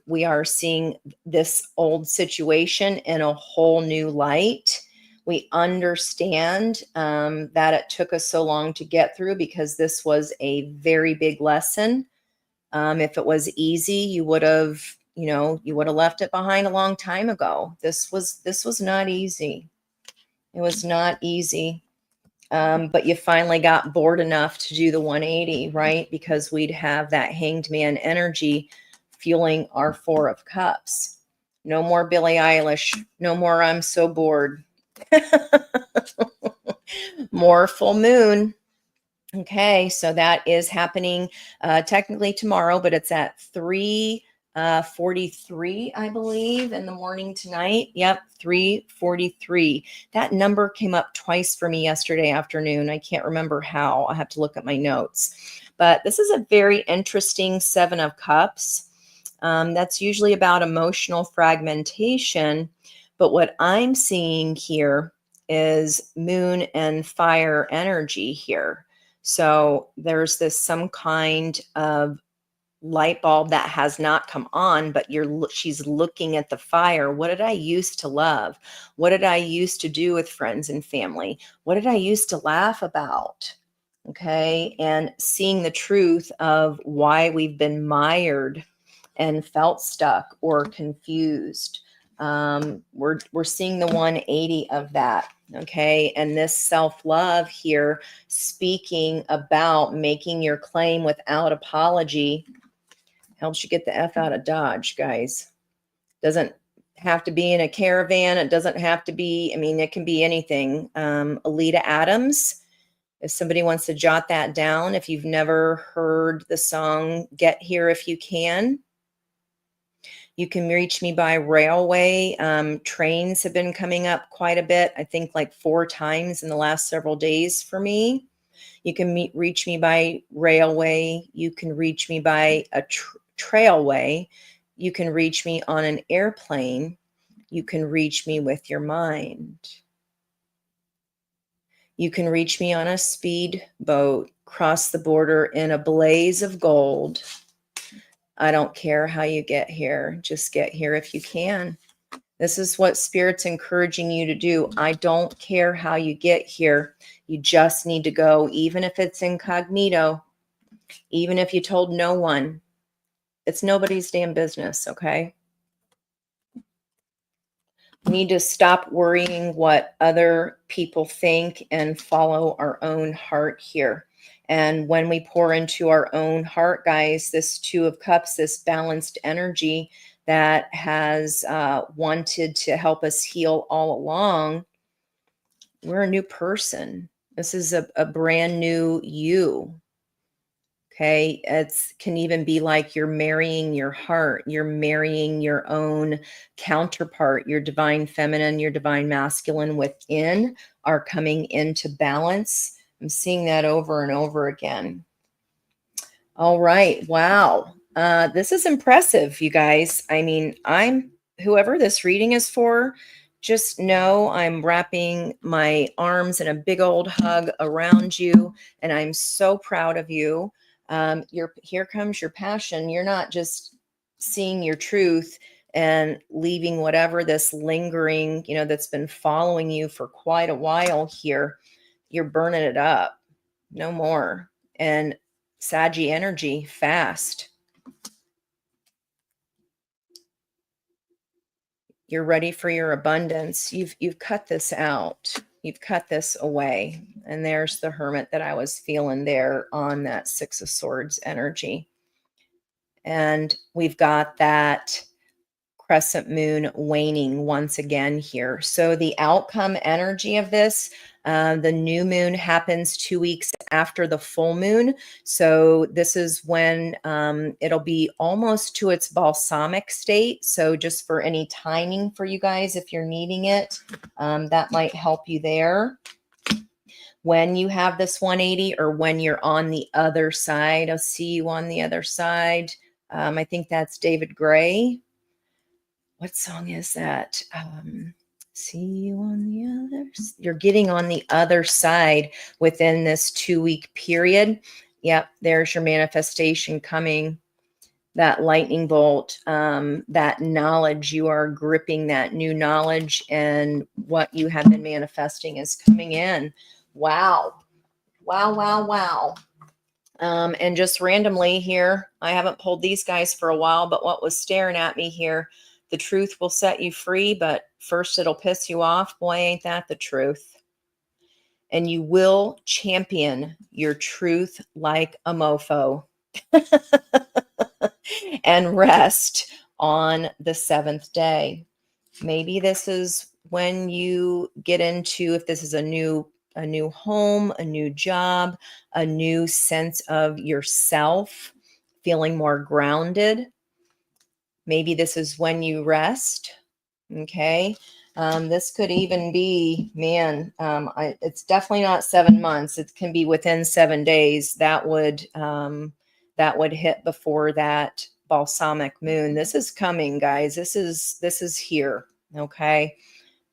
[SPEAKER 1] We are seeing this old situation in a whole new light. We understand that it took us so long to get through because this was a very big lesson. If it was easy, you would have, you would have left it behind a long time ago. This was not easy. It was not easy. But you finally got bored enough to do the 180, right? Because we'd have that hanged man energy fueling our 4 of cups. No more Billie Eilish. No more I'm so bored. More full moon. Okay, so that is happening technically tomorrow, but it's at 3:43, I believe, in the morning tonight. Yep, 3:43. That number came up twice for me yesterday afternoon. I can't remember how. I have to look at my notes. But this is a very interesting 7 of Cups. That's usually about emotional fragmentation. But what I'm seeing here is moon and fire energy here. So there's this some kind of light bulb that has not come on, but she's looking at the fire. What did I used to love? What did I used to do with friends and family? What did I used to laugh about? Okay. And seeing the truth of why we've been mired and felt stuck or confused. We're seeing the 180 of that. Okay. And this self-love here, speaking about making your claim without apology, helps you get the F out of Dodge, guys. Doesn't have to be in a caravan. It doesn't have to be, it can be anything. Alita Adams, if somebody wants to jot that down, if you've never heard the song Get Here If You Can. You can reach me by railway. Trains have been coming up quite a bit. I think like 4 times in the last several days for me. You can reach me by railway. You can reach me by a trailway. You can reach me on an airplane. You can reach me with your mind. You can reach me on a speedboat, cross the border in a blaze of gold. I don't care how you get here. Just get here if you can. This is what Spirit's encouraging you to do. I don't care how you get here. You just need to go, even if it's incognito, even if you told no one. It's nobody's damn business, okay? We need to stop worrying what other people think and follow our own heart here. And when we pour into our own heart, guys, this Two of Cups, this balanced energy that has wanted to help us heal all along, we're a new person. This is a brand new you. Okay. It's can even be like you're marrying your heart, you're marrying your own counterpart, your divine feminine, your divine masculine within are coming into balance. I'm seeing that over and over again. All right. Wow. This is impressive, you guys. I mean, whoever this reading is for, just know I'm wrapping my arms in a big old hug around you, and I'm so proud of you. Here comes your passion. You're not just seeing your truth and leaving whatever this lingering, that's been following you for quite a while here. You're burning it up. No more. And Saggy energy, fast. You're ready for your abundance. You've cut this out. You've cut this away. And there's the Hermit that I was feeling there on that Six of Swords energy. And we've got that crescent moon waning once again here. So the outcome energy of this, the new moon happens 2 weeks after the full moon. So this is when it'll be almost to its balsamic state. So just for any timing for you guys, if you're needing it, that might help you there. When you have this 180 or when you're on the other side, I'll see you on the other side. I think that's David Gray. What song is that? See you on the other. You're getting on the other side within this 2-week period. Yep, there's your manifestation coming. That lightning bolt, that knowledge, you are gripping that new knowledge, and what you have been manifesting is coming in. Wow. Wow, wow, wow. And just randomly here, I haven't pulled these guys for a while, but what was staring at me here, the truth will set you free, but first it'll piss you off. Boy, ain't that the truth. And you will champion your truth like a mofo and rest on the 7th day. Maybe this is when you get into, if this is a new home, a new job, a new sense of yourself, feeling more grounded. Maybe this is when you rest. Okay. This could even be, man, it's definitely not 7 months. It can be within 7 days. That would hit before that balsamic moon. This is coming, guys. This is here. Okay.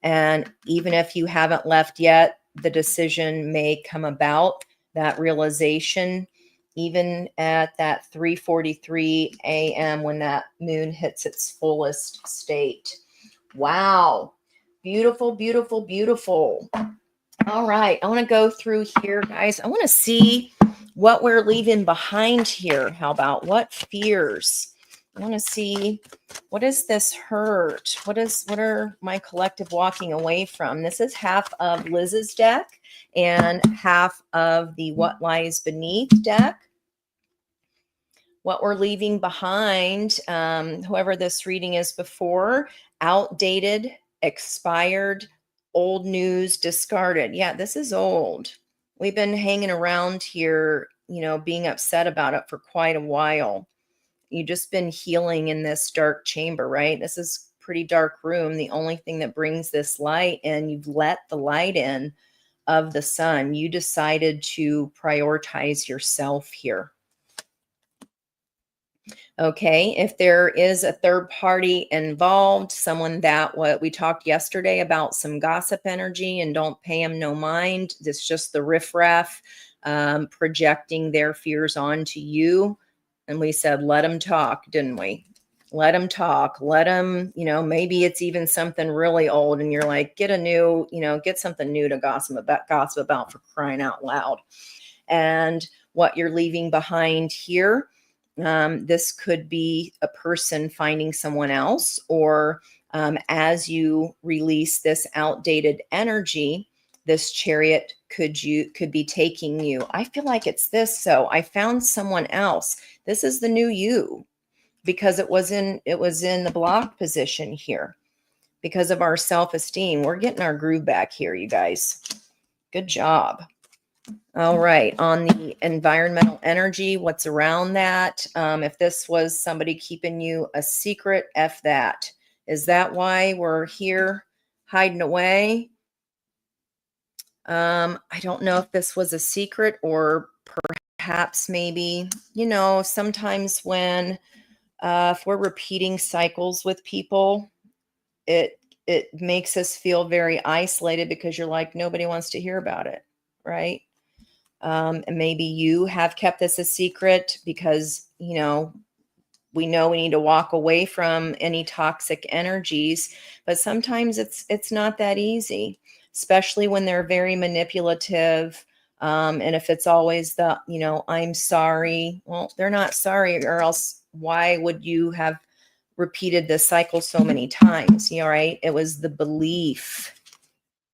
[SPEAKER 1] And even if you haven't left yet, the decision may come about, that realization, even at that 3:43 a.m. when that moon hits its fullest state. Wow. Beautiful, beautiful, beautiful. All right. I want to go through here, guys. I want to see what we're leaving behind here. How about what fears? I want to see, what is this hurt? What are my collective walking away from? This is half of Liz's deck and half of the What Lies Beneath deck. What we're leaving behind, whoever this reading is before, outdated, expired, old news, discarded. Yeah, this is old. We've been hanging around here, being upset about it for quite a while. You've just been healing in this dark chamber, right? This is pretty dark room. The only thing that brings this light, and you've let the light in of the sun. You decided to prioritize yourself here. Okay, if there is a third party involved, someone that what we talked yesterday about some gossip energy, and don't pay them no mind. It's just the riffraff projecting their fears onto you. And we said, let them talk, didn't we? Let them talk. Let them, maybe it's even something really old, and you're like, get something new to gossip about for crying out loud. And what you're leaving behind here. This could be a person finding someone else, or As you release this outdated energy, this chariot could be taking you. I feel like it's this. So I found someone else. This is the new you, because it was in the block position here because of our self-esteem. We're getting our groove back here, you guys. Good job. All right. On the environmental energy, what's around that? If this was somebody keeping you a secret, F that. Is that why we're here hiding away? I don't know if this was a secret, or perhaps maybe, sometimes when if we're repeating cycles with people, it makes us feel very isolated because you're like, nobody wants to hear about it, right? And maybe you have kept this a secret because, we know we need to walk away from any toxic energies, but sometimes it's not that easy, especially when they're very manipulative. And if it's always the, I'm sorry, well, they're not sorry, or else why would you have repeated this cycle so many times? Right? It was the belief.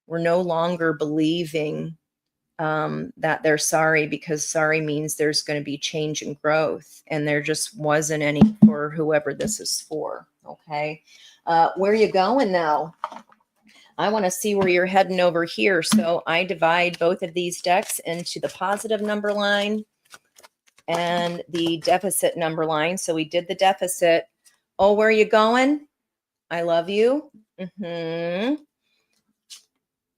[SPEAKER 1] We're no longer believing that they're sorry, because sorry means there's going to be change and growth, and there just wasn't any for whoever this is for. Okay. Where are you going now? I want to see where you're heading over here. So I divide both of these decks into the positive number line and the deficit number line. So we did the deficit. Oh, where are you going? I love you.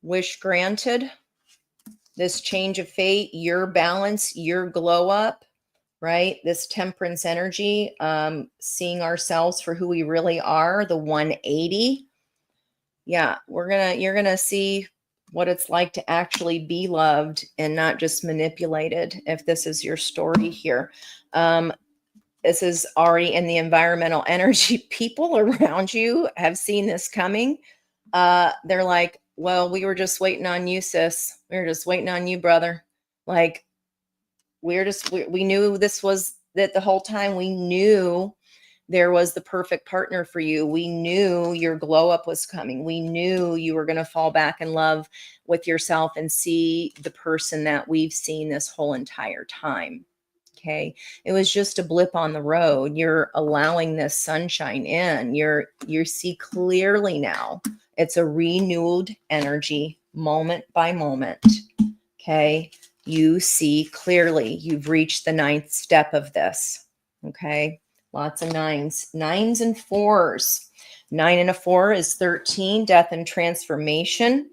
[SPEAKER 1] Wish granted. This change of fate, your balance, your glow up, right? This temperance energy, seeing ourselves for who we really are, the 180. Yeah, you're going to see what it's like to actually be loved and not just manipulated, if this is your story here. This is already in the environmental energy. People around you have seen this coming. They're like, well, we were just waiting on you, sis. We were just waiting on you, brother. Like, we knew this was that the whole time. We knew there was the perfect partner for you. We knew your glow up was coming. We knew you were going to fall back in love with yourself and see the person that we've seen this whole entire time. Okay. It was just a blip on the road. You're allowing this sunshine in. You see clearly now. It's a renewed energy, moment by moment. Okay. You see clearly. You've reached the 9th step of this. Okay. Lots of 9s and 4s. 9 and a 4 is 13, death and transformation.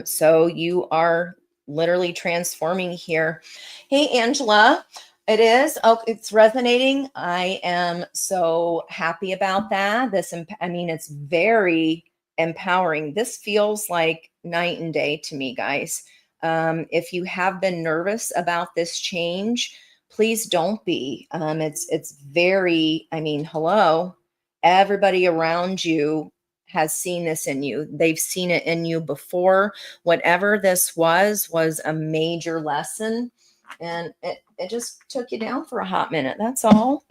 [SPEAKER 1] So you are literally transforming here. Hey, Angela, it is. Oh, it's resonating. I am so happy about that. It's very empowering. This feels like night and day to me, guys. If you have been nervous about this change, please don't be. It's very, hello, everybody around you has seen this in you. They've seen it in you before. Whatever this was a major lesson, and it just took you down for a hot minute. That's all.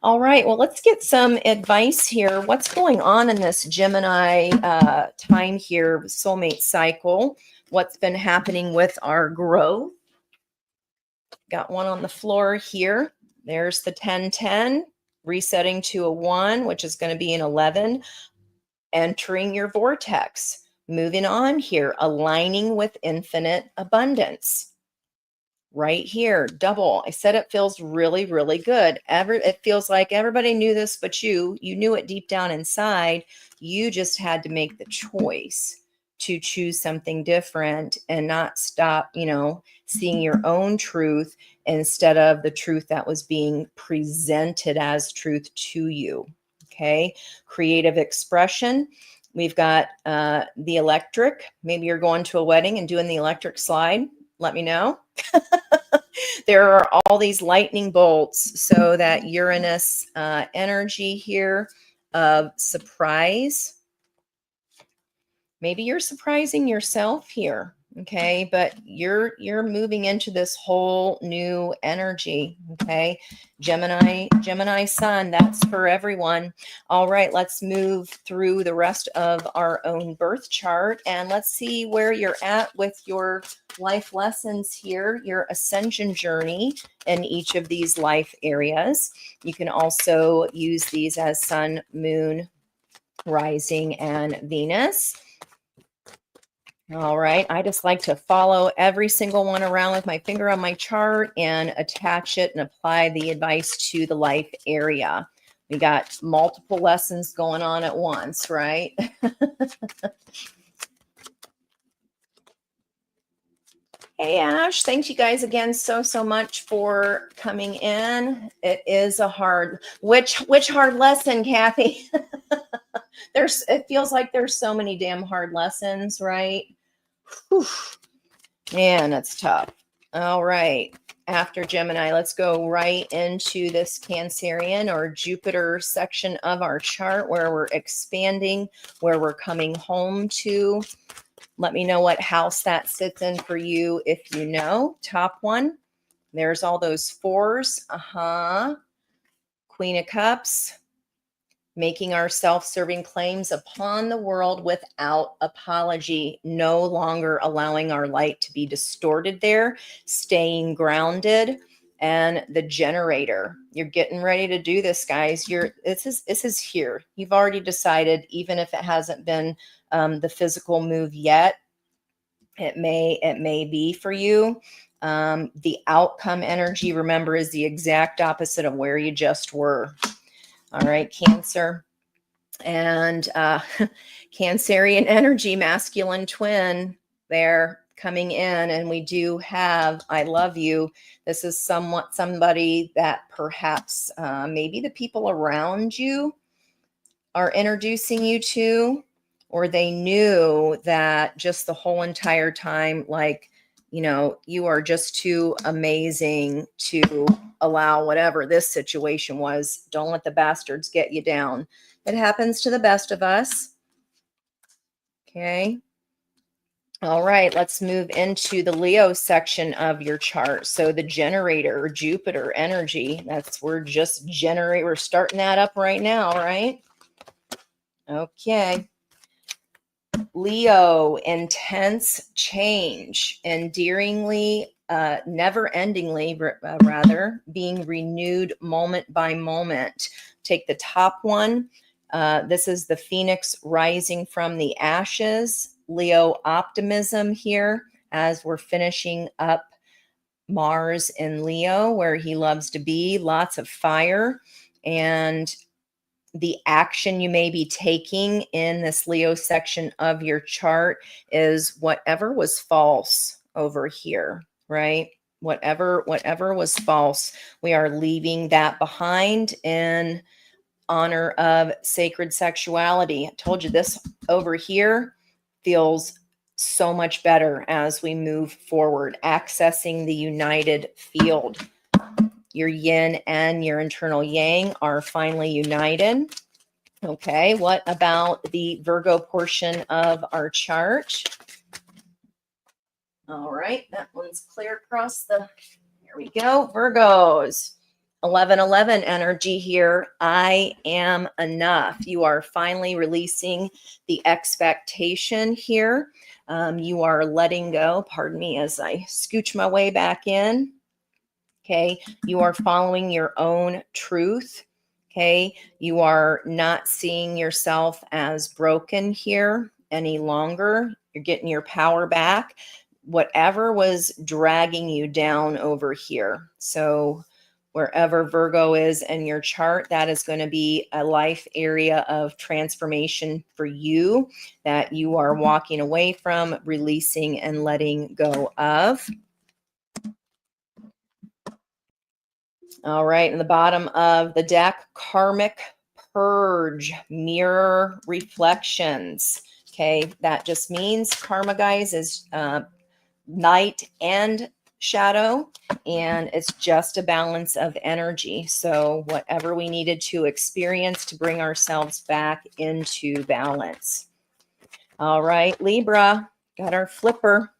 [SPEAKER 1] All right. Well, let's get some advice here. What's going on in this Gemini time here, soulmate cycle? What's been happening with our growth? Got one on the floor here. There's the 10-10, resetting to a 1, which is going to be an 11. Entering your vortex, moving on here, aligning with infinite abundance. Right here, double. I said it feels really, really good. It feels like everybody knew this, but you knew it deep down inside. You just had to make the choice to choose something different and not stop, seeing your own truth instead of the truth that was being presented as truth to you. Okay. Creative expression. We've got the electric. Maybe you're going to a wedding and doing the electric slide. Let me know. There are all these lightning bolts. So that Uranus energy here of surprise. Maybe you're surprising yourself here. Okay, but you're moving into this whole new energy. Okay, Gemini sun, that's for everyone. All right, let's move through the rest of our own birth chart and let's see where you're at with your life lessons here, your ascension journey in each of these life areas. You can also use these as sun, moon, rising, and Venus. All right, I just like to follow every single one around with my finger on my chart and attach it and apply the advice to the life area. We got multiple lessons going on at once, right? Hey, Ash, thank you guys again so much for coming in. It is a hard, which hard lesson, Kathy? It feels like there's so many damn hard lessons, right? Whew. Man, that's tough. All right. After Gemini, let's go right into this Cancerian or Jupiter section of our chart where we're expanding, where we're coming home to. Let me know what house that sits in for you if you know. Top one. There's all those fours. Queen of Cups. Making our self-serving claims upon the world without apology, no longer allowing our light to be distorted there, staying grounded. And the generator, you're getting ready to do this, guys. This is here. You've already decided, even if it hasn't been the physical move yet, it may be for you. The outcome energy, remember, is the exact opposite of where you just were. All right, Cancer. And Cancerian energy, masculine twin, they're coming in. And we do have, I love you. This is somebody that perhaps maybe the people around you are introducing you to, or they knew that just the whole entire time, like, you know, you are just too amazing to allow whatever this situation was. Don't let the bastards get you down. It happens to the best of us. Okay. All right, let's move into the Leo section of your chart. So the generator, Jupiter energy, we're starting that up right now, right? Okay. Leo, intense change, endearingly, never-endingly, rather, being renewed moment by moment. Take the top one. This is the phoenix rising from the ashes. Leo optimism here as we're finishing up Mars in Leo, where he loves to be. Lots of fire. And the action you may be taking in this Leo section of your chart is whatever was false over here, right? Whatever was false, we are leaving that behind in honor of sacred sexuality. I told you this over here feels so much better as we move forward, accessing the united field. Your yin and your internal yang are finally united. Okay, what about the Virgo portion of our chart? All right, that one's clear across there we go. Virgos. 1111 energy here. I am enough. You are finally releasing the expectation here. You are letting go. Pardon me as I scooch my way back in. Okay. You are following your own truth. Okay. You are not seeing yourself as broken here any longer. You're getting your power back. Whatever was dragging you down over here. So wherever Virgo is in your chart, that is going to be a life area of transformation for you that you are walking away from, releasing, and letting go of. All right, in the bottom of the deck, karmic purge, mirror reflections. Okay, that just means karma, guys, is night and shadow, and it's just a balance of energy. So whatever we needed to experience to bring ourselves back into balance. All right, Libra, got our flipper.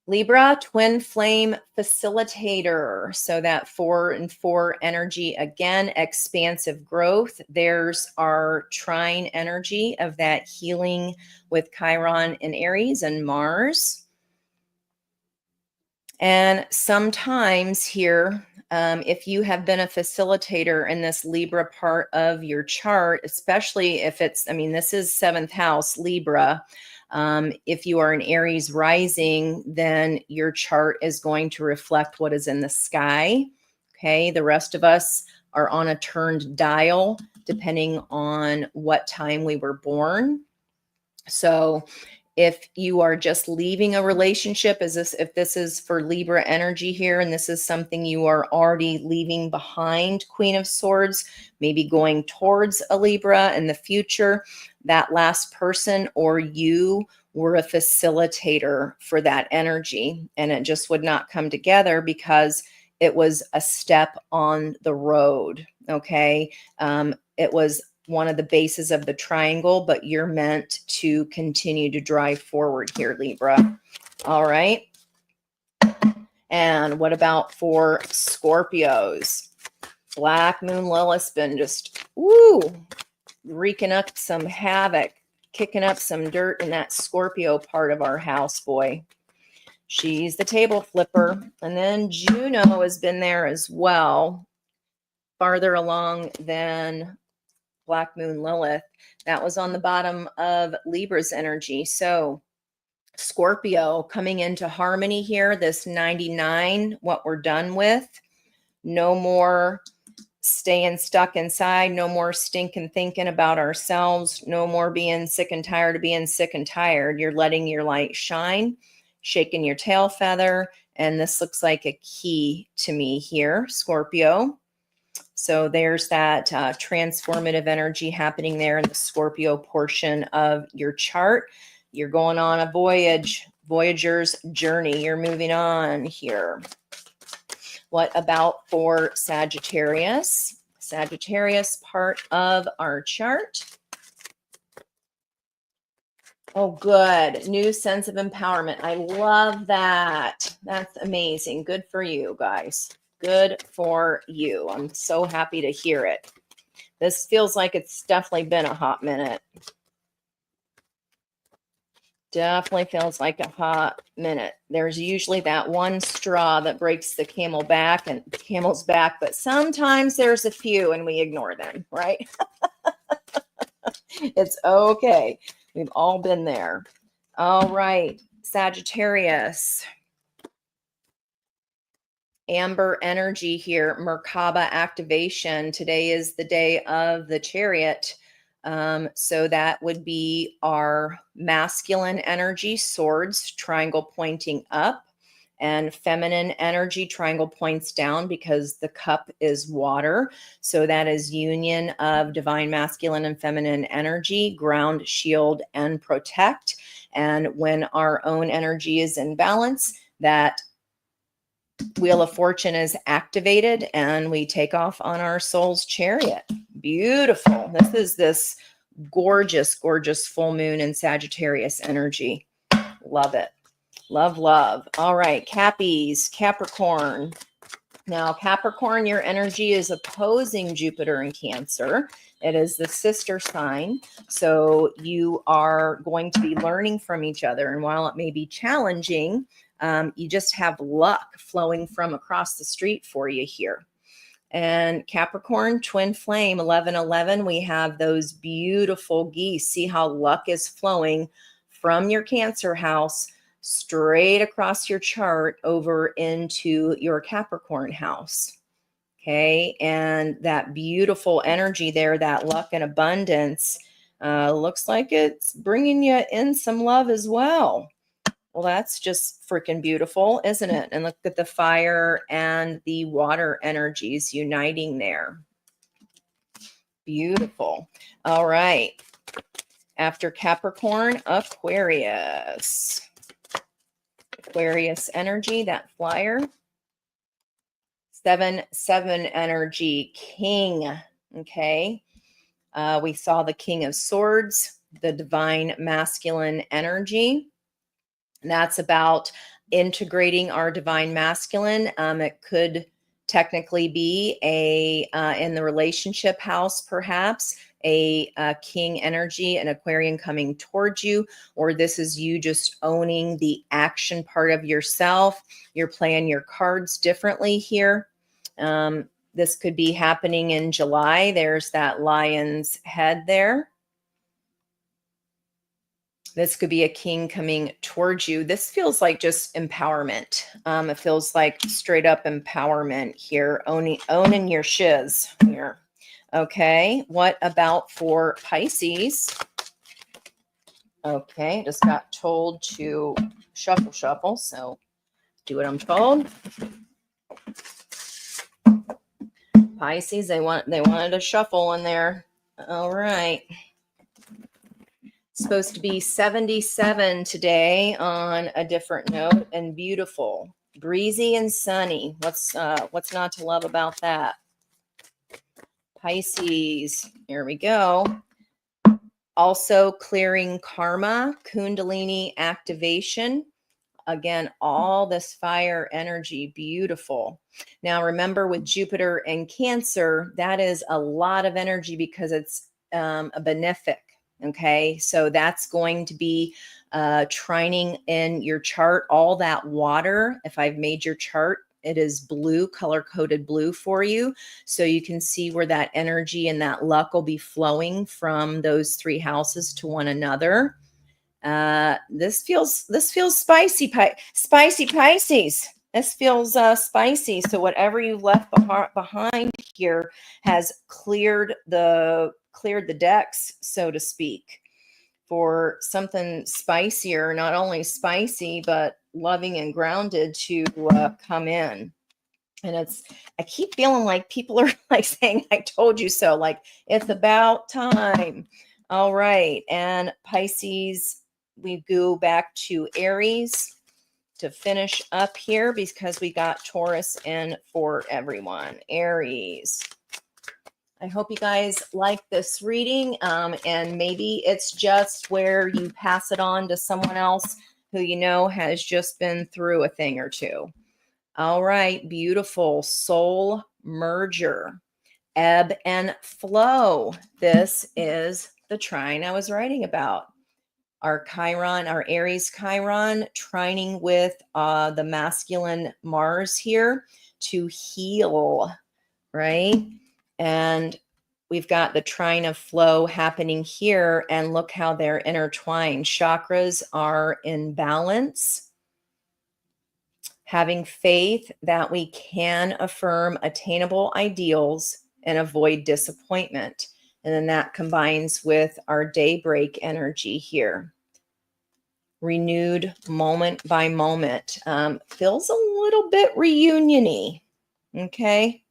[SPEAKER 1] Libra, twin flame facilitator. So that 4 and 4 energy, again, expansive growth. There's our trine energy of that healing with Chiron and Aries and Mars. And sometimes here, if you have been a facilitator in this Libra part of your chart, especially if it's, I mean, this is 7th house Libra. If you are an Aries rising, then your chart is going to reflect what is in the sky. Okay. The rest of us are on a turned dial, depending on what time we were born. So if you are just leaving a relationship, if this is for Libra energy here, and this is something you are already leaving behind, Queen of Swords, maybe going towards a Libra in the future, that last person or you were a facilitator for that energy, and it just would not come together because it was a step on the road. Okay. It was one of the bases of the triangle, but you're meant to continue to drive forward here, Libra. All right. And what about for Scorpios? Black Moon Lilith's been just, wreaking up some havoc, kicking up some dirt in that Scorpio part of our house, boy. She's the table flipper. And then Juno has been there as well, farther along than Black Moon Lilith. That was on the bottom of Libra's energy. So Scorpio coming into harmony here, this 99, what we're done with. No more staying stuck inside, no more stinking thinking about ourselves, no more being sick and tired of being sick and tired. You're letting your light shine, shaking your tail feather, and this looks like a key to me here, Scorpio. So there's that transformative energy happening there in the Scorpio portion of your chart. You're going on a voyager's journey. You're moving on here. What about for Sagittarius? Sagittarius part of our chart. Oh, good. New sense of empowerment. I love that. That's amazing. Good for you guys. Good for you. I'm so happy to hear it. This feels like it's definitely been a hot minute. Definitely feels like a hot minute. There's usually that one straw that breaks the camel's back, but sometimes there's a few and we ignore them, right? It's okay. We've all been there. All right, Sagittarius. Amber energy here, Merkaba activation. Today is the day of the Chariot. So that would be our masculine energy, swords, triangle pointing up, and feminine energy, triangle points down because the cup is water. So that is union of divine masculine and feminine energy, ground, shield, and protect. And when our own energy is in balance, that Wheel of Fortune is activated and we take off on our soul's chariot. Beautiful. This is this gorgeous, gorgeous full moon in Sagittarius energy. Love it. Love, love. All right, Cappies, Capricorn. Now, Capricorn, your energy is opposing Jupiter in Cancer. It is the sister sign. So you are going to be learning from each other. And while it may be challenging, you just have luck flowing from across the street for you here. And Capricorn, twin flame, 1111, we have those beautiful geese. See how luck is flowing from your Cancer house straight across your chart over into your Capricorn house. Okay. And that beautiful energy there, that luck and abundance, looks like it's bringing you in some love as well. Well, that's just freaking beautiful, isn't it? And look at the fire and the water energies uniting there. Beautiful. All right. After Capricorn, Aquarius. Aquarius energy, that flyer. 7-7 energy, King. Okay. We saw the King of Swords, the divine masculine energy. And that's about integrating our divine masculine. It could technically be in the relationship house, perhaps a king energy, an Aquarian coming towards you, or this is you just owning the action part of yourself. You're playing your cards differently here. This could be happening in July. There's that lion's head there. This could be a king coming towards you. This feels like just empowerment. It feels like straight up empowerment here, owning your shiz here. Okay, what about for Pisces? Okay, just got told to shuffle, so do what I'm told. Pisces, they wanted a shuffle in there. All right. It's supposed to be 77 today on a different note, and beautiful, breezy and sunny. What's not to love about that? Pisces, here we go. Also clearing karma, Kundalini activation. Again, all this fire energy, beautiful. Now, remember with Jupiter and Cancer, that is a lot of energy because it's a benefic. Okay, so that's going to be trining in your chart. All that water, if I've made your chart, it is blue, color-coded blue for you. So you can see where that energy and that luck will be flowing from those three houses to one another. This feels spicy, spicy Pisces. This feels spicy. So whatever you left behind here has cleared the decks, so to speak, for something spicier, not only spicy, but loving and grounded to come in. And I keep feeling like people are like saying, I told you so, like it's about time. All right. And Pisces, we go back to Aries to finish up here because we got Taurus in for everyone. Aries. I hope you guys like this reading, and maybe it's just where you pass it on to someone else who you know has just been through a thing or two. All right, beautiful soul merger, ebb and flow. This is the trine I was writing about. Our Chiron, our Aries Chiron, trining with the masculine Mars here to heal, right? And we've got the trine of flow happening here, and look how they're intertwined. Chakras are in balance. Having faith that we can affirm attainable ideals and avoid disappointment. And then that combines with our daybreak energy here. Renewed moment by moment. Feels a little bit reunion-y. Okay.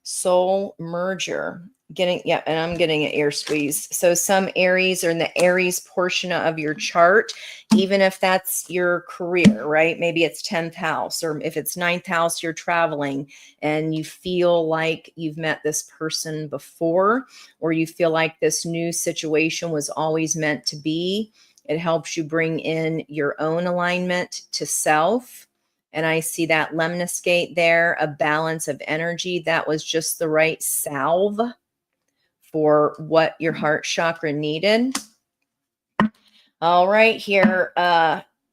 [SPEAKER 1] Soul merger. And I'm getting an ear squeeze. So some Aries are in the Aries portion of your chart, even if that's your career, right? Maybe it's 10th house, or if it's 9th house, you're traveling and you feel like you've met this person before, or you feel like this new situation was always meant to be. It helps you bring in your own alignment to self. And I see that lemniscate there, a balance of energy. That was just the right salve for what your heart chakra needed. All right, here,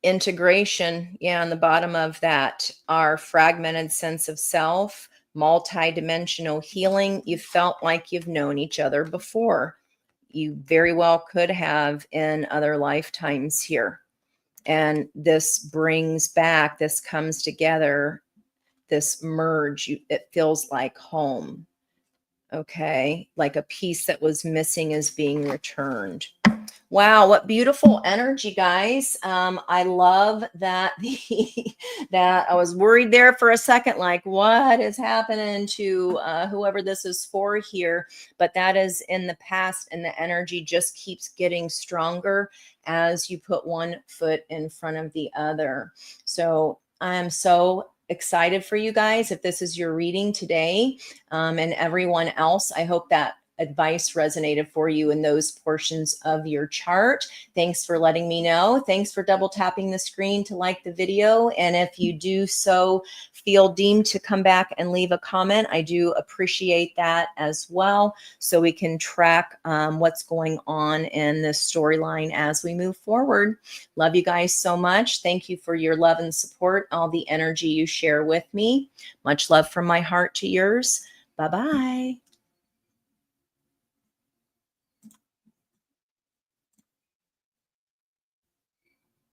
[SPEAKER 1] integration. Yeah, on the bottom of that, our fragmented sense of self, multi-dimensional healing. You felt like you've known each other before. You very well could have in other lifetimes here. And this brings back, this comes together, this merge. It feels like home. Okay, like a piece that was missing is being returned. Wow, what beautiful energy, guys. I love that that I was worried there for a second, like what is happening to whoever this is for here, but that is in the past, and the energy just keeps getting stronger as you put one foot in front of the other. So I'm so excited for you guys. If this is your reading today, and everyone else, I hope that advice resonated for you in those portions of your chart. Thanks for letting me know. Thanks for double tapping the screen to like the video. And if you do so feel deemed to come back and leave a comment, I do appreciate that as well, so we can track what's going on in this storyline as we move forward. Love you guys so much. Thank you for your love and support, all the energy you share with me. Much love from my heart to yours. Bye-bye.